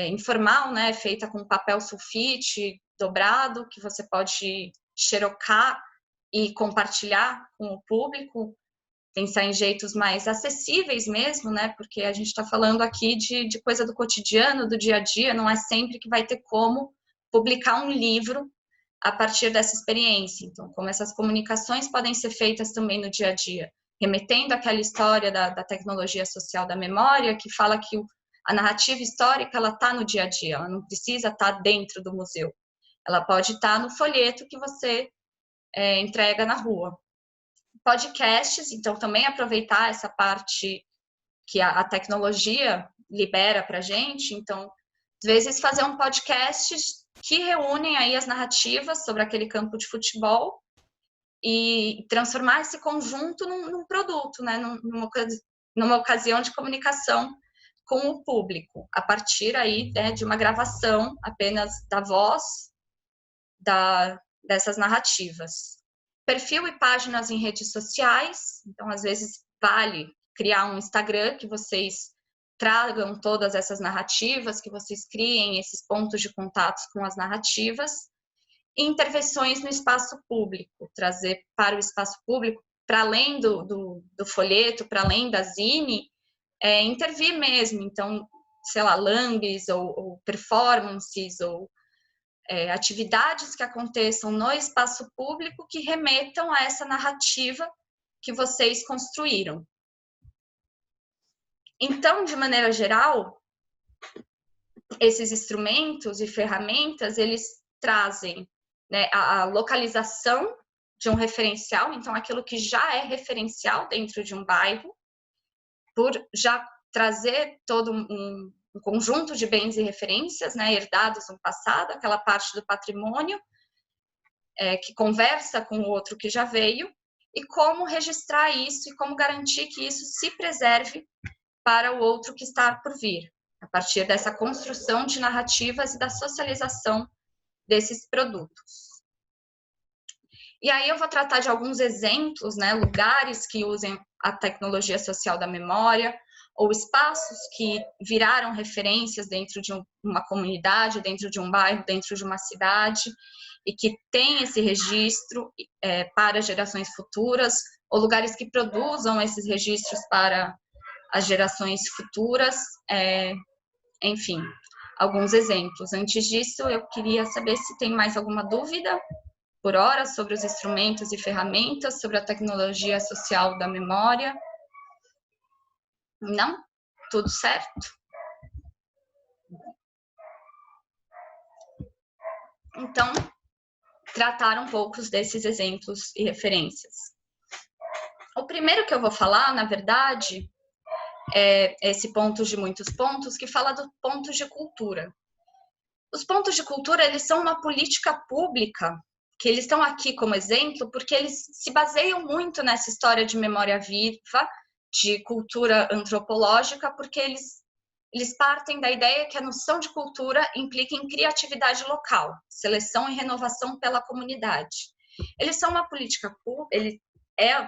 informal, né, feita com papel sulfite dobrado, que você pode xerocar e compartilhar com o público, pensar em jeitos mais acessíveis mesmo, né, porque a gente está falando aqui de coisa do cotidiano, do dia a dia, não é sempre que vai ter como publicar um livro a partir dessa experiência. Então, como essas comunicações podem ser feitas também no dia a dia, remetendo àquela história da tecnologia social da memória, que fala que a narrativa histórica, ela está no dia a dia, ela não precisa estar dentro do museu. Ela pode estar no folheto que você entrega na rua. Podcasts, então, também aproveitar essa parte que a tecnologia libera para a gente. Então, às vezes, fazer um podcast que reúnem aí as narrativas sobre aquele campo de futebol e transformar esse conjunto num produto, né? Numa ocasião de comunicação com o público, a partir aí, né, de uma gravação apenas da voz dessas narrativas. Perfil e páginas em redes sociais, então, às vezes, vale criar um Instagram que vocês tragam todas essas narrativas, que vocês criem esses pontos de contato com as narrativas, e intervenções no espaço público, trazer para o espaço público, para além do folheto, para além da zine, intervir mesmo. Então, sei lá, lambes ou performances ou atividades que aconteçam no espaço público que remetam a essa narrativa que vocês construíram. Então, de maneira geral, esses instrumentos e ferramentas, eles trazem, né, a localização de um referencial, então aquilo que já é referencial dentro de um bairro, por já trazer todo um conjunto de bens e referências, né, herdados no passado, aquela parte do patrimônio que conversa com o outro que já veio, e como registrar isso e como garantir que isso se preserve para o outro que está por vir, a partir dessa construção de narrativas e da socialização desses produtos. E aí eu vou tratar de alguns exemplos, né, lugares que usem a tecnologia social da memória, ou espaços que viraram referências dentro de uma comunidade, dentro de um bairro, dentro de uma cidade, e que tem esse registro para gerações futuras, ou lugares que produzam esses registros para as gerações futuras, enfim, alguns exemplos. Antes disso, eu queria saber se tem mais alguma dúvida por hora sobre os instrumentos e ferramentas, sobre a tecnologia social da memória. Não? Tudo certo? Então, tratar um pouco desses exemplos e referências. O primeiro que eu vou falar, na verdade, é esse ponto de muitos pontos, que fala do ponto de cultura. Os pontos de cultura, eles são uma política pública, que eles estão aqui como exemplo, porque eles se baseiam muito nessa história de memória viva, de cultura antropológica, porque eles partem da ideia que a noção de cultura implica em criatividade local, seleção e renovação pela comunidade. Eles são uma política pública,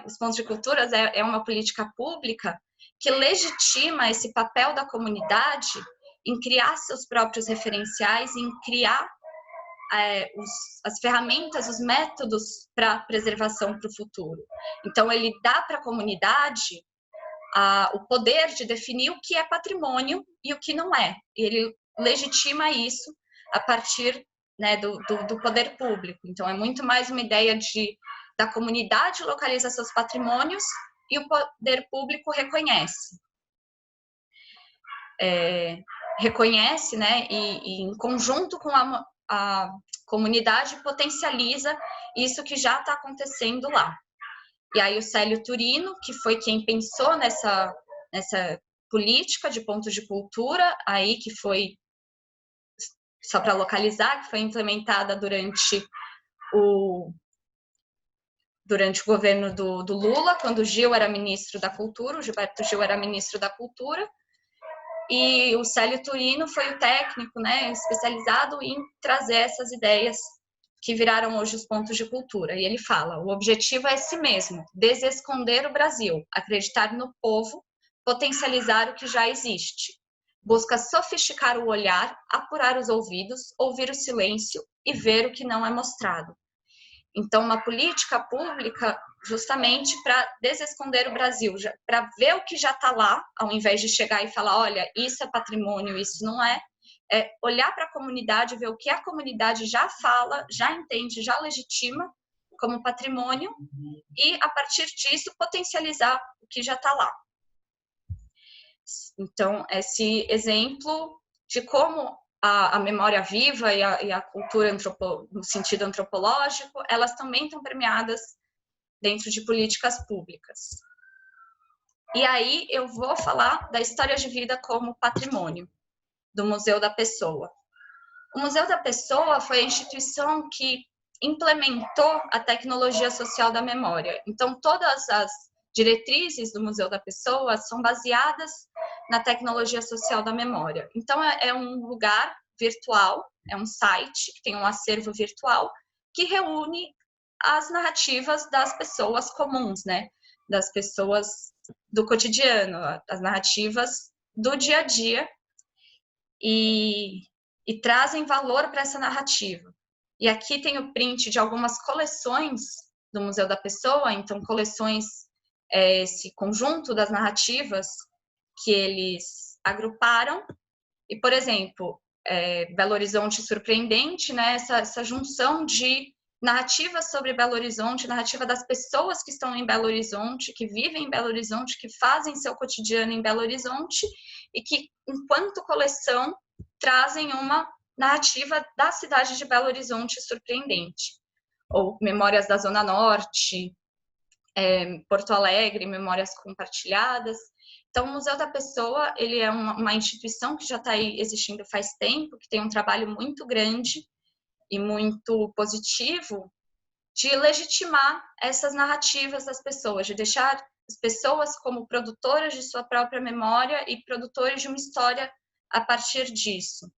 os pontos de cultura é uma política pública que legitima esse papel da comunidade em criar seus próprios referenciais, em criar as ferramentas, os métodos para preservação para o futuro. Então, ele dá para a comunidade o poder de definir o que é patrimônio e o que não é. E ele legitima isso a partir, né, do poder público. Então, é muito mais uma ideia da comunidade localiza seus patrimônios e o poder público reconhece. Reconhece, né, e em conjunto com a comunidade potencializa isso que já está acontecendo lá. E aí o Célio Turino, que foi quem pensou nessa política de pontos de cultura, aí que foi, só para localizar, que foi implementada durante o governo do Lula, quando o Gil era ministro da Cultura, o Gilberto Gil era ministro da Cultura, e o Célio Turino foi o técnico, né, especializado em trazer essas ideias que viraram hoje os pontos de cultura. E ele fala, o objetivo é esse mesmo, desesconder o Brasil, acreditar no povo, potencializar o que já existe. Busca sofisticar o olhar, apurar os ouvidos, ouvir o silêncio e ver o que não é mostrado. Então, uma política pública justamente para desesconder o Brasil, para ver o que já está lá, ao invés de chegar e falar, olha, isso é patrimônio, isso não é, olhar para a comunidade, ver o que a comunidade já fala, já entende, já legitima como patrimônio e, a partir disso, potencializar o que já está lá. Então, esse exemplo de como a memória viva e a cultura no sentido antropológico, elas também estão permeadas dentro de políticas públicas. E aí eu vou falar da história de vida como patrimônio do Museu da Pessoa. O Museu da Pessoa foi a instituição que implementou a tecnologia social da memória. Então, todas as diretrizes do Museu da Pessoa são baseadas na tecnologia social da memória. Então, é um lugar virtual, é um site que tem um acervo virtual que reúne as narrativas das pessoas comuns, né? Das pessoas do cotidiano, as narrativas do dia a dia, e trazem valor para essa narrativa. E aqui tem o print de algumas coleções do Museu da Pessoa, então coleções, esse conjunto das narrativas que eles agruparam. E, por exemplo, Belo Horizonte Surpreendente, né? Essa junção de narrativas sobre Belo Horizonte, narrativa das pessoas que estão em Belo Horizonte, que vivem em Belo Horizonte, que fazem seu cotidiano em Belo Horizonte e que, enquanto coleção, trazem uma narrativa da cidade de Belo Horizonte surpreendente. Ou Memórias da Zona Norte, Porto Alegre, Memórias Compartilhadas. Então, o Museu da Pessoa, ele é uma instituição que já está aí existindo faz tempo, que tem um trabalho muito grande e muito positivo de legitimar essas narrativas das pessoas, de deixar as pessoas como produtoras de sua própria memória e produtores de uma história a partir disso.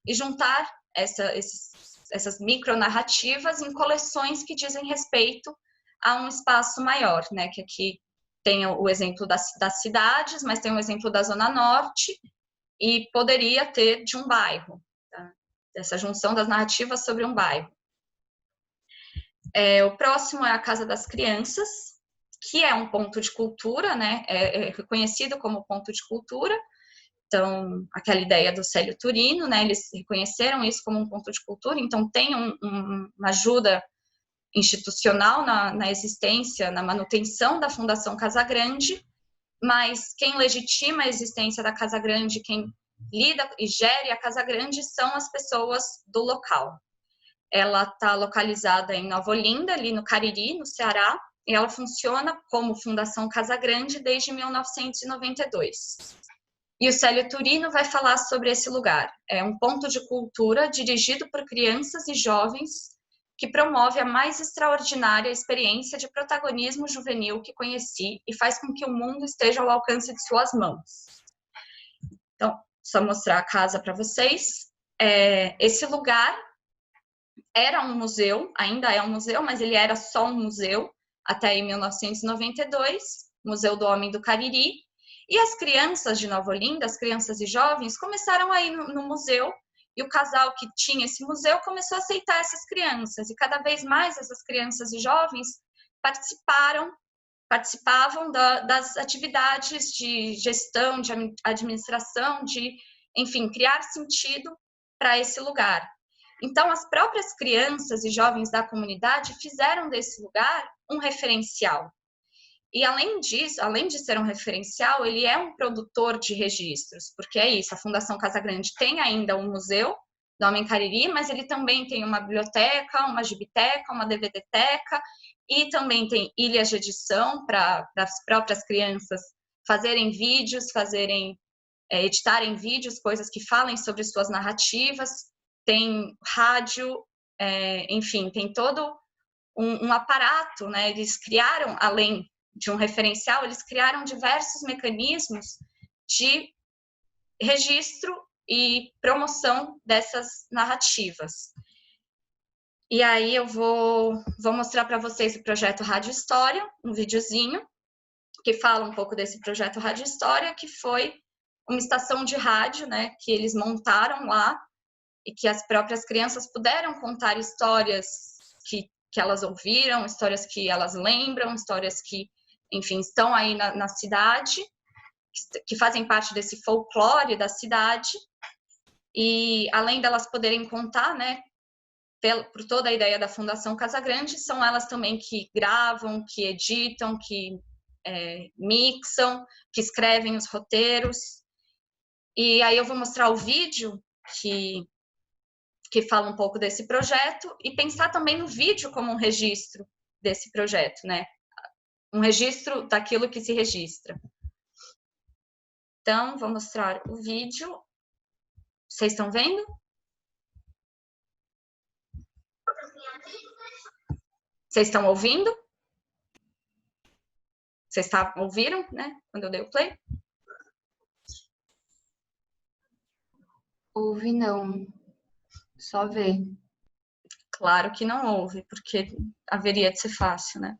E juntar essas micronarrativas em coleções que dizem respeito a um espaço maior, né? Que aqui tem o exemplo das cidades, mas tem o exemplo da Zona Norte, e poderia ter de um bairro, tá? Essa junção das narrativas sobre um bairro. O próximo é a Casa das Crianças, que é um ponto de cultura, né? É reconhecido como ponto de cultura. Então, aquela ideia do Célio Turino, né? Eles reconheceram isso como um ponto de cultura, então tem uma ajuda institucional na existência, na manutenção da Fundação Casa Grande, mas quem legitima a existência da Casa Grande, quem lida e gere a Casa Grande são as pessoas do local. Ela está localizada em Nova Olinda, ali no Cariri, no Ceará, e ela funciona como Fundação Casa Grande desde 1992. E o Célio Turino vai falar sobre esse lugar. É um ponto de cultura dirigido por crianças e jovens que promove a mais extraordinária experiência de protagonismo juvenil que conheci e faz com que o mundo esteja ao alcance de suas mãos. Então, só mostrar a casa para vocês. Esse lugar era um museu, ainda é um museu, mas ele era só um museu até em 1992, Museu do Homem do Cariri. E as crianças de Nova Olinda, as crianças e jovens, começaram a ir no museu, e o casal que tinha esse museu começou a aceitar essas crianças, e cada vez mais essas crianças e jovens participavam das atividades de gestão, de administração, de, enfim, criar sentido para esse lugar. Então, as próprias crianças e jovens da comunidade fizeram desse lugar um referencial. E, além disso, além de ser um referencial, ele é um produtor de registros, porque é isso, a Fundação Casa Grande tem ainda um museu do Homem Cariri, mas ele também tem uma biblioteca, uma gibiteca, uma DVDteca, e também tem ilhas de edição para as próprias crianças fazerem vídeos, editarem vídeos, coisas que falem sobre suas narrativas, tem rádio, enfim, tem todo um aparato, né? Eles criaram, além de um referencial, eles criaram diversos mecanismos de registro e promoção dessas narrativas. E aí eu vou mostrar para vocês o projeto Rádio História, um videozinho que fala um pouco desse projeto Rádio História, que foi uma estação de rádio, né, que eles montaram lá e que as próprias crianças puderam contar histórias que elas ouviram, histórias que elas lembram, histórias que, enfim, estão aí na cidade, que fazem parte desse folclore da cidade. E além delas poderem contar, né, por toda a ideia da Fundação Casa Grande, são elas também que gravam, que editam, que mixam, que escrevem os roteiros. E aí eu vou mostrar o vídeo que fala um pouco desse projeto e pensar também no vídeo como um registro desse projeto, né? Um registro daquilo que se registra. Então, vou mostrar o vídeo. Vocês estão vendo? Vocês estão ouvindo? Vocês ouviram, né? Quando eu dei o play? Ouvi não. Só ver. Claro que não houve, porque haveria de ser fácil, né?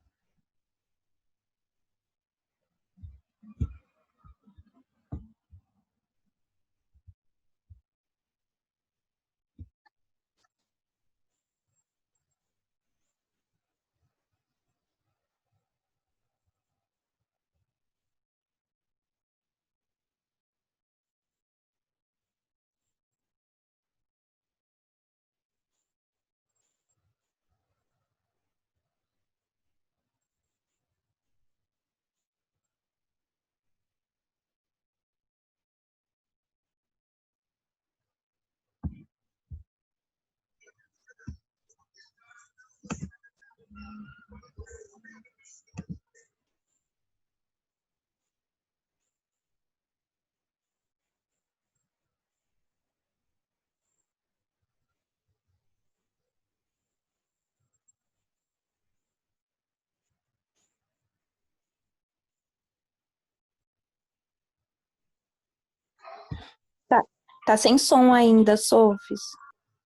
Tá sem som ainda, Sofis.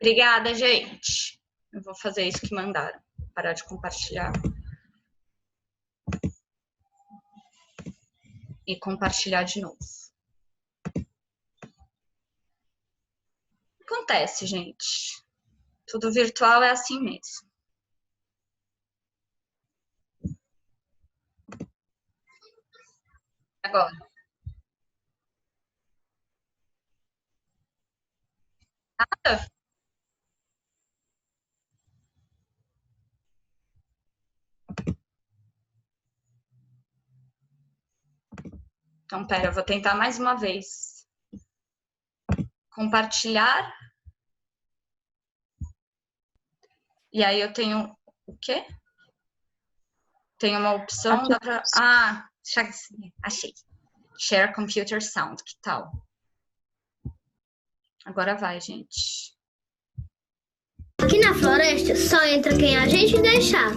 Obrigada, gente. Eu vou fazer isso que mandaram. Parar de compartilhar. e compartilhar de novo. Acontece, gente. Tudo virtual é assim mesmo. Agora. Nada? Então, pera, eu vou tentar mais uma vez. Compartilhar. E aí eu tenho o quê? Tem uma opção, dá pra... Ah, achei. Share Computer Sound, que tal? Agora vai, gente. Aqui na floresta só entra quem a gente deixar.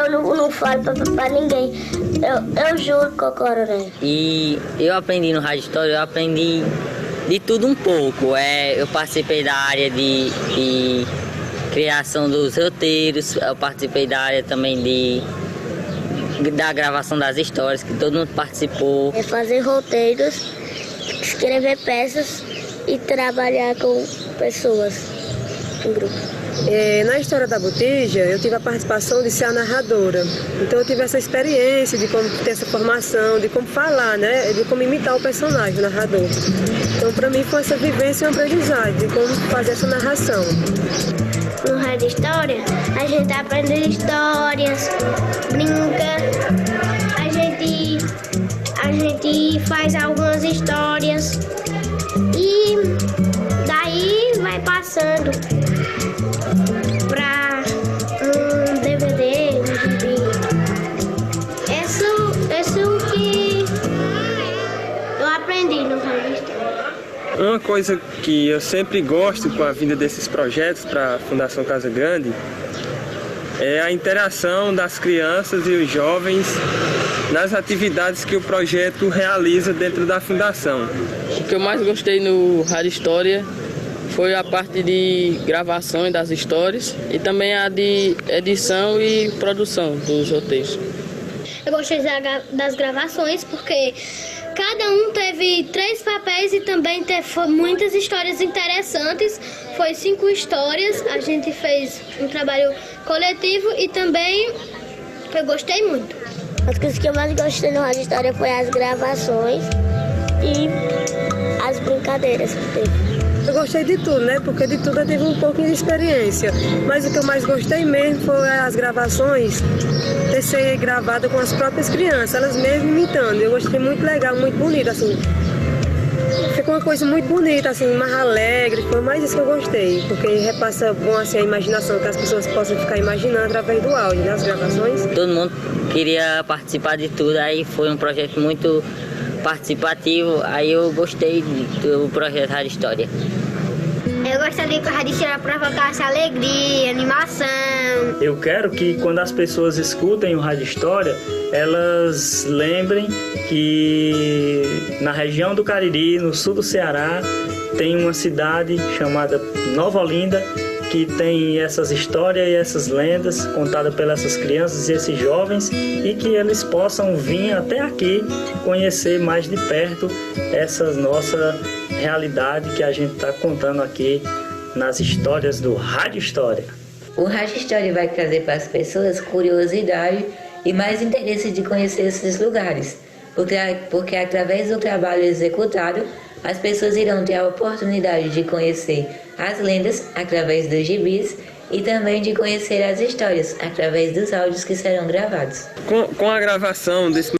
Eu não falo pra ninguém. Eu juro, Cocororé. E eu aprendi no Rádio História, eu aprendi de tudo um pouco. Eu participei da área de criação dos roteiros, eu participei da área também da gravação das histórias, que todo mundo participou. Fazer roteiros, escrever peças e trabalhar com pessoas em grupo. Na história da Botija, eu tive a participação de ser a narradora. Então eu tive essa experiência de como ter essa formação, de como falar, né? De como imitar o personagem, o narrador. Então para mim foi essa vivência e uma aprendizagem de como fazer essa narração. No Rádio História, a gente aprende histórias, brinca, a gente faz algumas histórias e daí vai passando para um DVD, um gibi. Isso que eu aprendi no Rádio História. Uma coisa que eu sempre gosto com a vinda desses projetos para a Fundação Casa Grande é a interação das crianças e os jovens nas atividades que o projeto realiza dentro da Fundação. O que eu mais gostei no Rádio História foi a parte de gravações das histórias e também a de edição e produção dos roteiros. Eu gostei das gravações porque cada um teve 3 papéis e também teve muitas histórias interessantes. Foi 5 histórias, a gente fez um trabalho coletivo e também eu gostei muito. As coisas que eu mais gostei no Rádio História foi as gravações e as brincadeiras que teve. Eu gostei de tudo, né? Porque de tudo eu tive um pouquinho de experiência. Mas o que eu mais gostei mesmo foi as gravações ter sido gravada com as próprias crianças, elas mesmas imitando. Eu gostei muito legal, muito bonito, assim. Ficou uma coisa muito bonita, assim, mais alegre. Foi mais isso que eu gostei, porque repassa bom assim a imaginação, que as pessoas possam ficar imaginando através do áudio, né? As gravações. Todo mundo queria participar de tudo, aí foi um projeto muito participativo, aí eu gostei do projeto Rádio História. Eu gostaria que a Rádio História provocasse alegria, animação. Eu quero que quando as pessoas escutem o Rádio História, elas lembrem que na região do Cariri, no sul do Ceará, tem uma cidade chamada Nova Olinda, que tem essas histórias e essas lendas contadas pelas essas crianças e esses jovens, e que eles possam vir até aqui conhecer mais de perto essa nossa realidade que a gente está contando aqui nas histórias do Rádio História. O Rádio História vai trazer para as pessoas curiosidade e mais interesse de conhecer esses lugares, porque através do trabalho executado, as pessoas irão ter a oportunidade de conhecer as lendas através dos gibis e também de conhecer as histórias através dos áudios que serão gravados. Com a gravação desse...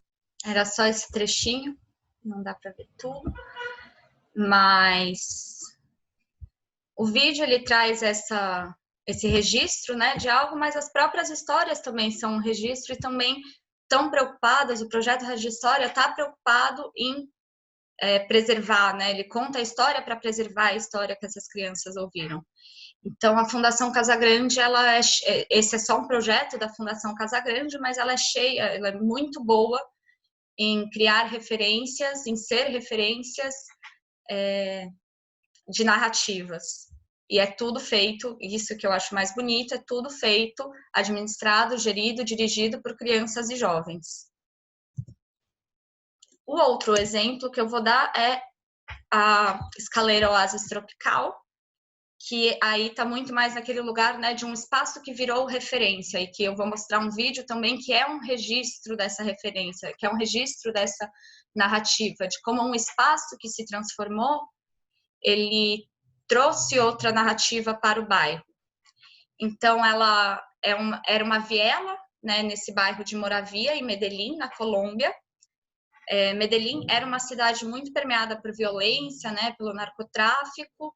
Era só esse trechinho, não dá para ver tudo, mas o vídeo ele traz esse registro, né, de algo, mas as próprias histórias também são um registro e também estão preocupadas, o projeto Rádio História está preocupado em preservar, né? Ele conta a história para preservar a história que essas crianças ouviram. Então, a Fundação Casa Grande, esse é só um projeto da Fundação Casa Grande, mas ela é cheia, ela é muito boa em criar referências, em ser referências de narrativas. E é tudo feito, isso que eu acho mais bonito, é tudo feito, administrado, gerido, dirigido por crianças e jovens. O outro exemplo que eu vou dar é a Escaleira Oásis Tropical, que aí está muito mais naquele lugar, né, de um espaço que virou referência, e que eu vou mostrar um vídeo também que é um registro dessa referência, que é um registro dessa narrativa, de como um espaço que se transformou, ele trouxe outra narrativa para o bairro. Então, ela era uma viela, né, nesse bairro de Moravia, em Medellín, na Colômbia. Medellín era uma cidade muito permeada por violência, né, pelo narcotráfico,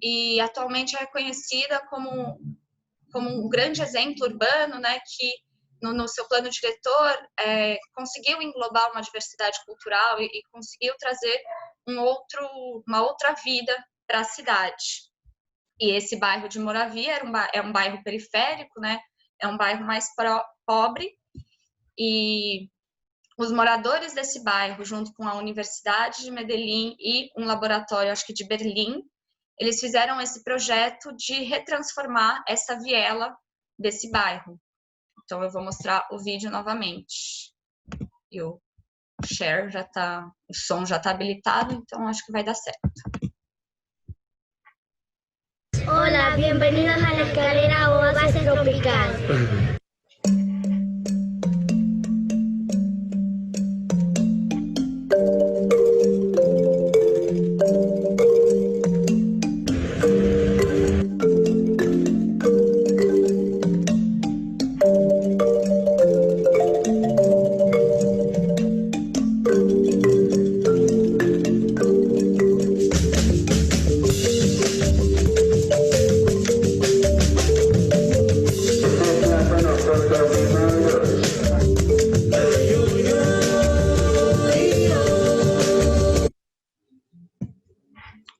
e atualmente é reconhecida como um grande exemplo urbano, né, que no seu plano diretor conseguiu englobar uma diversidade cultural e conseguiu trazer uma outra vida para a cidade. E esse bairro de Moravia é um bairro periférico, né, é um bairro mais pobre, e os moradores desse bairro, junto com a Universidade de Medellín e um laboratório, acho que de Berlim, eles fizeram esse projeto de retransformar essa viela desse bairro. Então, eu vou mostrar o vídeo novamente. E o share o som já está habilitado, então acho que vai dar certo. Hola, bienvenidos a la escalera Oasis Tropical.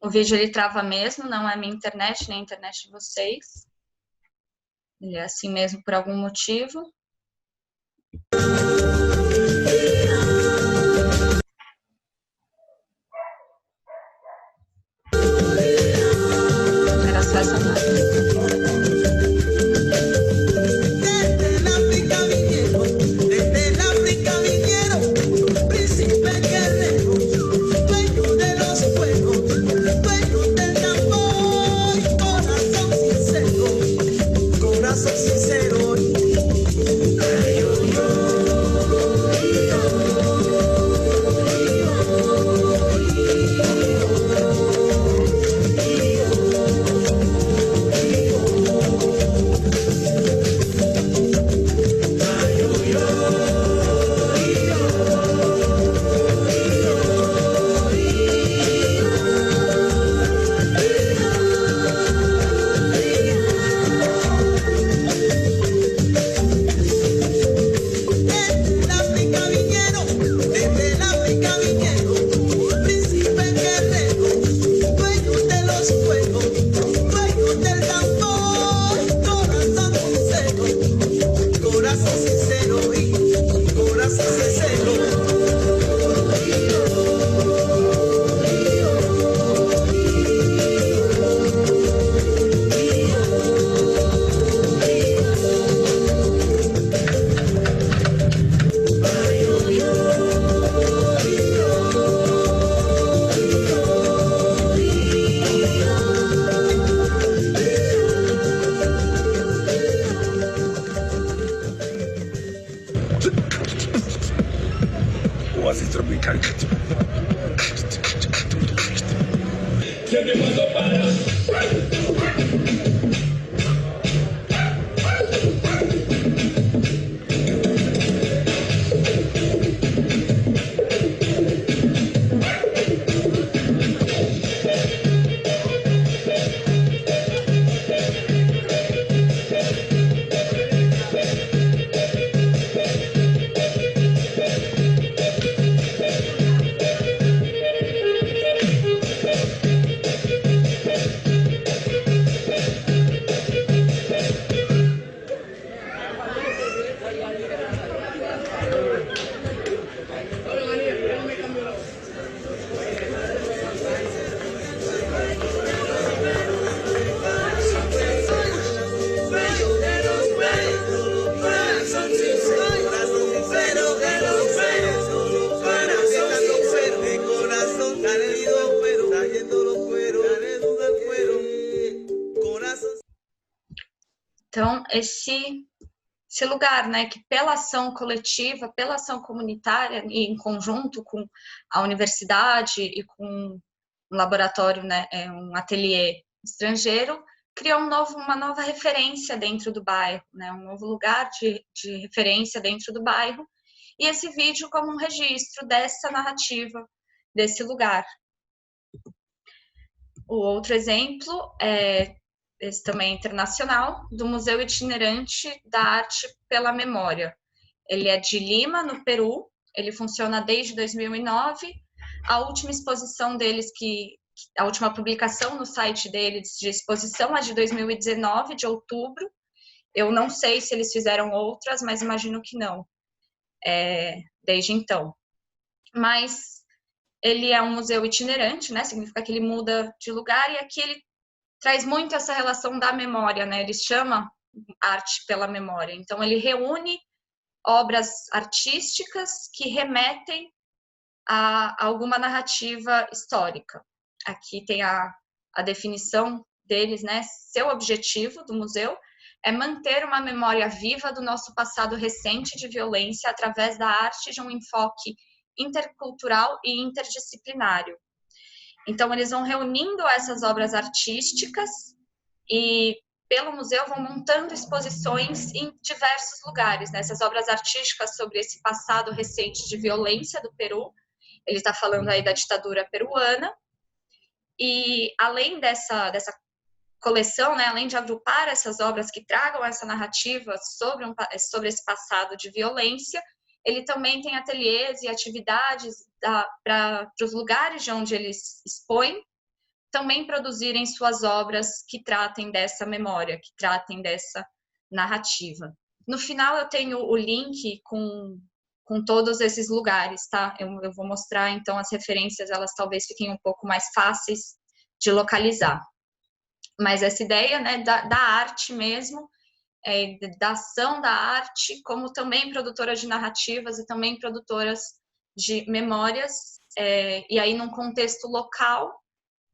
O vídeo ele trava mesmo, não é minha internet, nem a internet de vocês. Ele é assim mesmo por algum motivo. Era só essa parte. Oasis Tropical. Então, esse lugar, né, que pela ação coletiva, pela ação comunitária e em conjunto com a universidade e com um laboratório, né, um ateliê estrangeiro, criou uma nova referência dentro do bairro, né, um novo lugar de referência dentro do bairro, e esse vídeo como um registro dessa narrativa, desse lugar. O outro exemplo esse também internacional, do Museu Itinerante da Arte pela Memória. Ele é de Lima, no Peru, ele funciona desde 2009. A última exposição deles, a última publicação no site deles de exposição é de 2019, de outubro. Eu não sei se eles fizeram outras, mas imagino que não, desde então. Mas ele é um museu itinerante, né? Significa que ele muda de lugar, e aqui ele traz muito essa relação da memória, né? Ele chama arte pela memória. Então, ele reúne obras artísticas que remetem a alguma narrativa histórica. Aqui tem a definição deles, né? Seu objetivo do museu é manter uma memória viva do nosso passado recente de violência através da arte de um enfoque intercultural e interdisciplinário. Então, eles vão reunindo essas obras artísticas e, pelo museu, vão montando exposições em diversos lugares, né? Essas obras artísticas sobre esse passado recente de violência do Peru. Ele está falando aí da ditadura peruana. E, além dessa coleção, né, além de agrupar essas obras que tragam essa narrativa sobre esse passado de violência, ele também tem ateliês e atividades para os lugares de onde eles expõem também produzirem suas obras que tratem dessa memória, que tratem dessa narrativa. No final eu tenho o link com todos esses lugares, tá? Eu vou mostrar, então, as referências, elas talvez fiquem um pouco mais fáceis de localizar. Mas essa ideia, né, da arte mesmo, da ação da arte, como também produtoras de narrativas e também produtoras de memórias, e aí num contexto local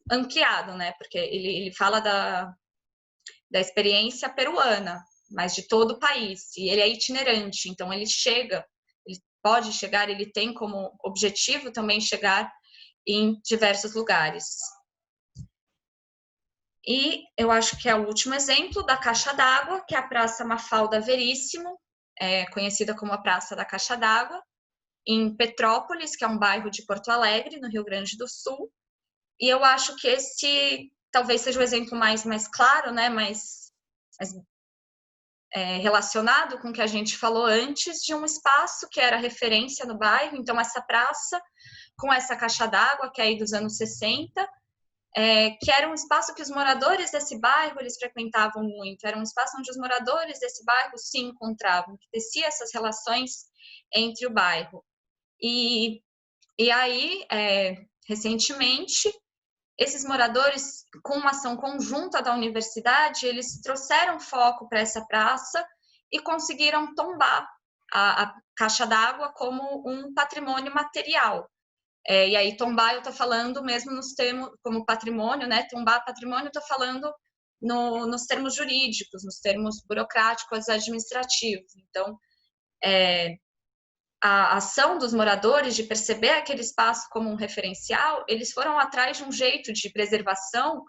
ampliado, né? Porque ele fala da experiência peruana, mas de todo o país, e ele é itinerante, então ele pode chegar, ele tem como objetivo também chegar em diversos lugares. E eu acho que é o último exemplo da Caixa d'Água, que é a Praça Mafalda Veríssimo, conhecida como a Praça da Caixa d'Água, em Petrópolis, que é um bairro de Porto Alegre, no Rio Grande do Sul. E eu acho que esse talvez seja o exemplo mais claro, né, mais relacionado com o que a gente falou antes, de um espaço que era referência no bairro. Então, essa praça, com essa caixa d'água, que é aí dos anos 60, que era um espaço que os moradores desse bairro, eles frequentavam muito, era um espaço onde os moradores desse bairro se encontravam, que tecia essas relações entre o bairro. E aí, recentemente, esses moradores, com uma ação conjunta da universidade, eles trouxeram foco para essa praça e conseguiram tombar a caixa d'água como um patrimônio material. E aí, tombar, eu estou falando mesmo nos termos, como patrimônio, né? Tombar patrimônio, eu estou falando nos termos jurídicos, nos termos burocráticos, administrativos. Então, a ação dos moradores de perceber aquele espaço como um referencial, eles foram atrás de um jeito de preservação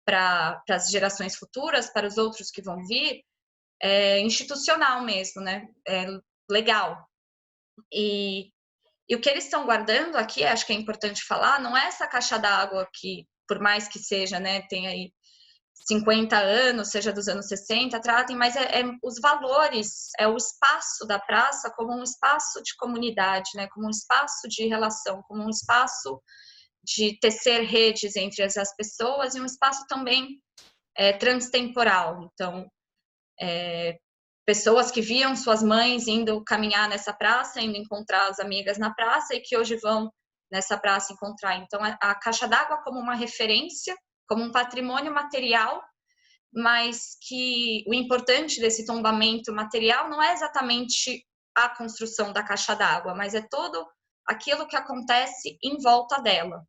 para as gerações futuras, para os outros que vão vir, institucional mesmo, né? Legal. E o que eles estão guardando aqui, acho que é importante falar, não é essa caixa d'água que, por mais que seja, né, tem aí 50 anos, seja dos anos 60, tratem, mas os valores, o espaço da praça como um espaço de comunidade, né, como um espaço de relação, como um espaço de tecer redes entre as pessoas e um espaço também transtemporal. Então, pessoas que viam suas mães indo caminhar nessa praça, indo encontrar as amigas na praça e que hoje vão nessa praça encontrar. Então, a caixa d'água como uma referência, como um patrimônio material, mas que o importante desse tombamento material não é exatamente a construção da caixa d'água, mas é todo aquilo que acontece em volta dela.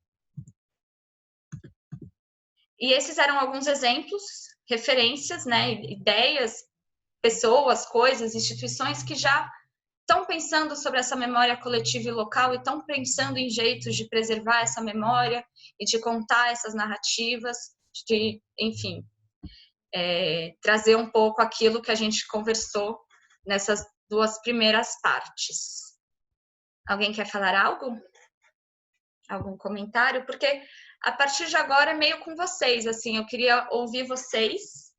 E esses eram alguns exemplos, referências, né, ideias pessoas, coisas, instituições que já estão pensando sobre essa memória coletiva e local e estão pensando em jeitos de preservar essa memória e de contar essas narrativas, de, enfim, trazer um pouco aquilo que a gente conversou nessas 2 primeiras partes. Alguém quer falar algo? Algum comentário? Porque a partir de agora é meio com vocês, assim, eu queria ouvir vocês.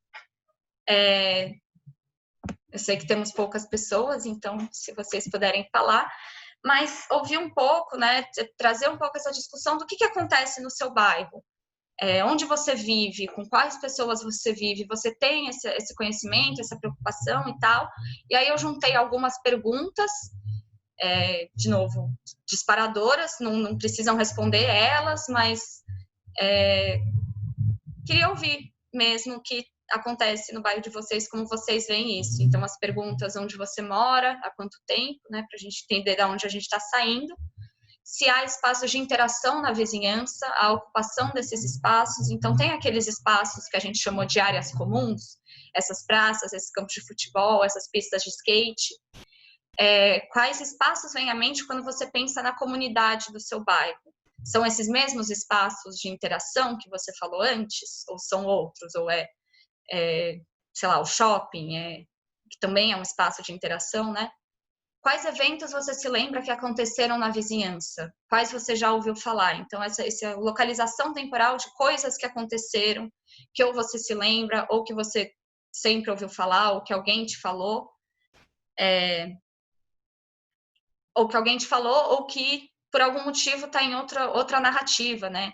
Eu sei que temos poucas pessoas, então se vocês puderem falar, mas ouvir um pouco, né, trazer um pouco essa discussão do que acontece no seu bairro, onde você vive, com quais pessoas você vive, você tem esse conhecimento, essa preocupação e tal. E aí eu juntei algumas perguntas, de novo, disparadoras, não precisam responder elas, mas queria ouvir mesmo o que acontece no bairro de vocês, como vocês veem isso. Então, as perguntas: onde você mora, há quanto tempo, né, para a gente entender de onde a gente está saindo, se há espaços de interação na vizinhança, a ocupação desses espaços. Então, tem aqueles espaços que a gente chamou de áreas comuns, essas praças, esses campos de futebol, essas pistas de skate. Quais espaços vêm à mente quando você pensa na comunidade do seu bairro? São esses mesmos espaços de interação que você falou antes? Ou são outros? Ou sei lá, o shopping, que também é um espaço de interação, né? Quais eventos você se lembra que aconteceram na vizinhança? Quais você já ouviu falar? Então, essa localização temporal de coisas que aconteceram, que ou você se lembra, ou que você sempre ouviu falar, ou que alguém te falou, ou que alguém te falou, ou que por algum motivo está em outra narrativa, né?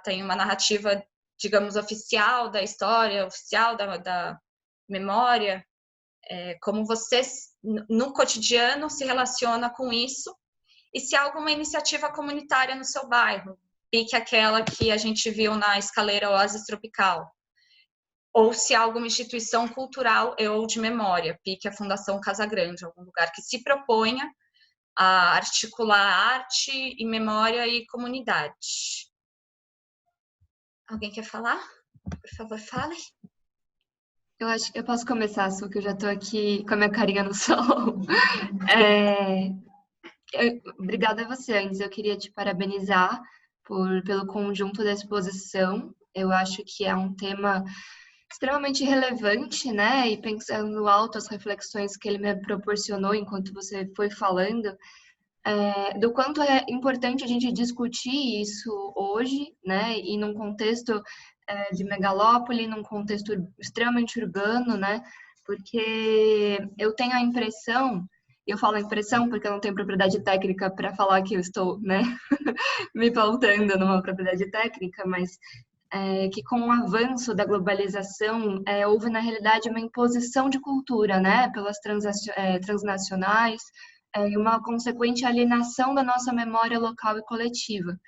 Tem uma narrativa, digamos, oficial da história, oficial da memória. Como você, no cotidiano, se relaciona com isso, e se há alguma iniciativa comunitária no seu bairro, pique aquela que a gente viu na Escaleira Oásis Tropical, ou se há alguma instituição cultural ou de memória, pique a Fundação Casa Grande, algum lugar que se proponha a articular arte e memória e comunidade. Alguém quer falar? Por favor, fale. Eu acho que eu posso começar, só que eu já estou aqui com a minha carinha no sol. Obrigada a você. Antes, eu queria te parabenizar pelo conjunto da exposição. Eu acho que é um tema extremamente relevante, né? E pensando alto as reflexões que ele me proporcionou enquanto você foi falando, do quanto é importante a gente discutir isso hoje, né? E num contexto de megalópole, num contexto extremamente urbano, né? Porque eu tenho a impressão, eu falo impressão porque eu não tenho propriedade técnica para falar que eu estou, né, me pautando numa propriedade técnica, mas que com o avanço da globalização houve, na realidade, uma imposição de cultura, né, pelas transnacionais, e uma consequente alienação da nossa memória local e coletiva.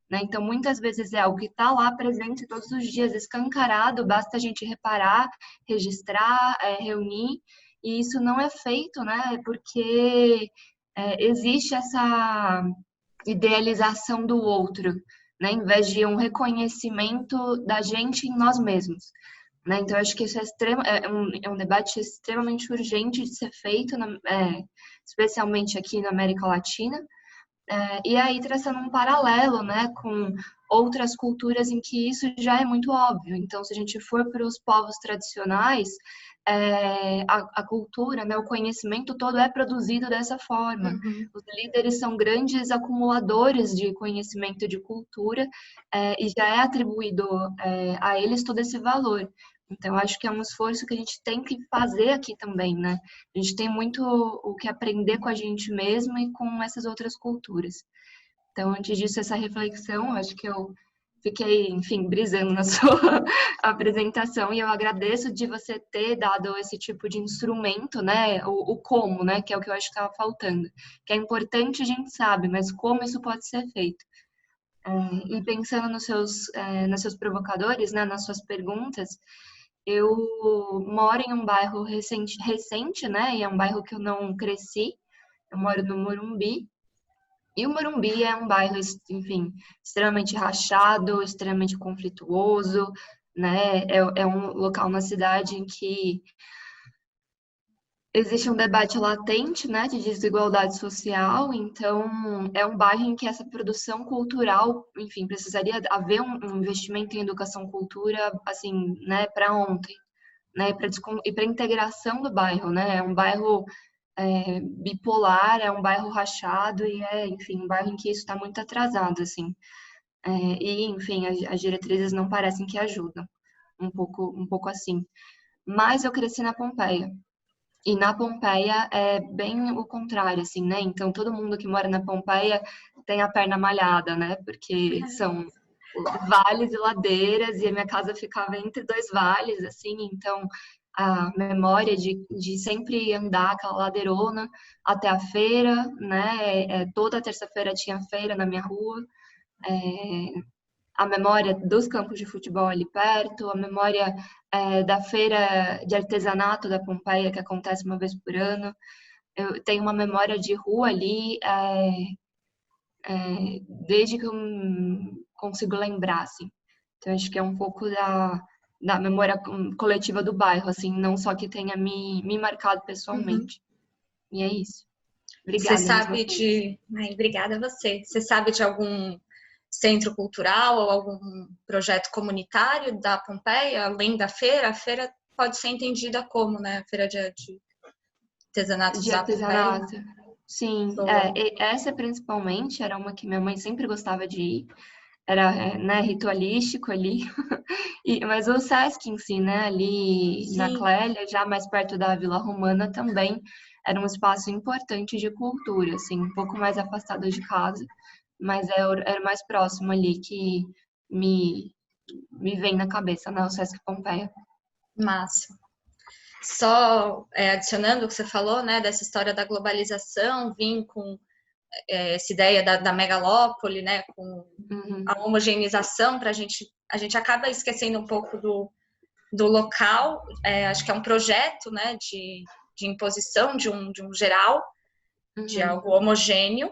Né? Então, muitas vezes é algo que está lá presente todos os dias, escancarado, basta a gente reparar, registrar, reunir, e isso não é feito, né? Porque existe essa idealização do outro, né? Em vez de um reconhecimento da gente em nós mesmos. Né? Então, eu acho que isso é um debate extremamente urgente de ser feito, especialmente aqui na América Latina. E aí traçando um paralelo, né, com outras culturas em que isso já é muito óbvio. Então, se a gente for para os povos tradicionais, a cultura, né, o conhecimento todo é produzido dessa forma. Uhum. Os líderes são grandes acumuladores de conhecimento de cultura e já é atribuído a eles todo esse valor. Então, acho que é um esforço que a gente tem que fazer aqui também, né? A gente tem muito o que aprender com a gente mesmo e com essas outras culturas. Então, antes disso, essa reflexão, acho que eu fiquei, enfim, brisando na sua apresentação, e eu agradeço de você ter dado esse tipo de instrumento, né? O como, né? Que é o que eu acho que estava faltando. Que é importante, a gente sabe, mas como isso pode ser feito? E pensando nos seus provocadores, né? Nas suas perguntas, eu moro em um bairro recente, né? E é um bairro que eu não cresci. Eu moro no Morumbi. E o Morumbi é um bairro, enfim, extremamente rachado, extremamente conflituoso, né? É um local na cidade em que existe um debate latente, né, de desigualdade social, então é um bairro em que essa produção cultural, enfim, precisaria haver um investimento em educação cultura, assim, né, para ontem, né, e para integração do bairro, né, é um bairro bipolar, é um bairro rachado e enfim, um bairro em que isso está muito atrasado, assim, e, enfim, as diretrizes não parecem que ajudam, um pouco assim. Mas eu cresci na Pompeia. E na Pompeia é bem o contrário, assim, né? Então, todo mundo que mora na Pompeia tem a perna malhada, né? Porque são vales e ladeiras, e a minha casa ficava entre dois vales, assim, então a memória de sempre andar aquela ladeirona até a feira, né? Toda terça-feira tinha feira na minha rua. A memória dos campos de futebol ali perto, a memória da feira de artesanato da Pompeia, que acontece uma vez por ano. Eu tenho uma memória de rua ali desde que eu consigo lembrar, assim. Então, acho que é um pouco da memória coletiva do bairro, assim, não só que tenha me marcado pessoalmente. E é isso. Obrigada. Você sabe de... Ai, obrigada a você. Você sabe de algum centro cultural ou algum projeto comunitário da Pompeia, além da feira? A feira pode ser entendida como, né? A feira de artesanato de da artesanato. Pompeia. Sim, essa principalmente era uma que minha mãe sempre gostava de ir. Era, né, ritualístico ali. Mas o Sesc em si, né, ali Sim. na Clélia, já mais perto da Vila Romana, também era um espaço importante de cultura, assim, um pouco mais afastado de casa, mas era mais próximo ali que me vem na cabeça, né, o Sesc Pompeia. Massa. Só adicionando o que você falou, né, dessa história da globalização, vim com essa ideia da megalópole, né, com a homogeneização, a gente acaba esquecendo um pouco do local. Acho que é um projeto, né, de imposição de um geral, de algo homogêneo,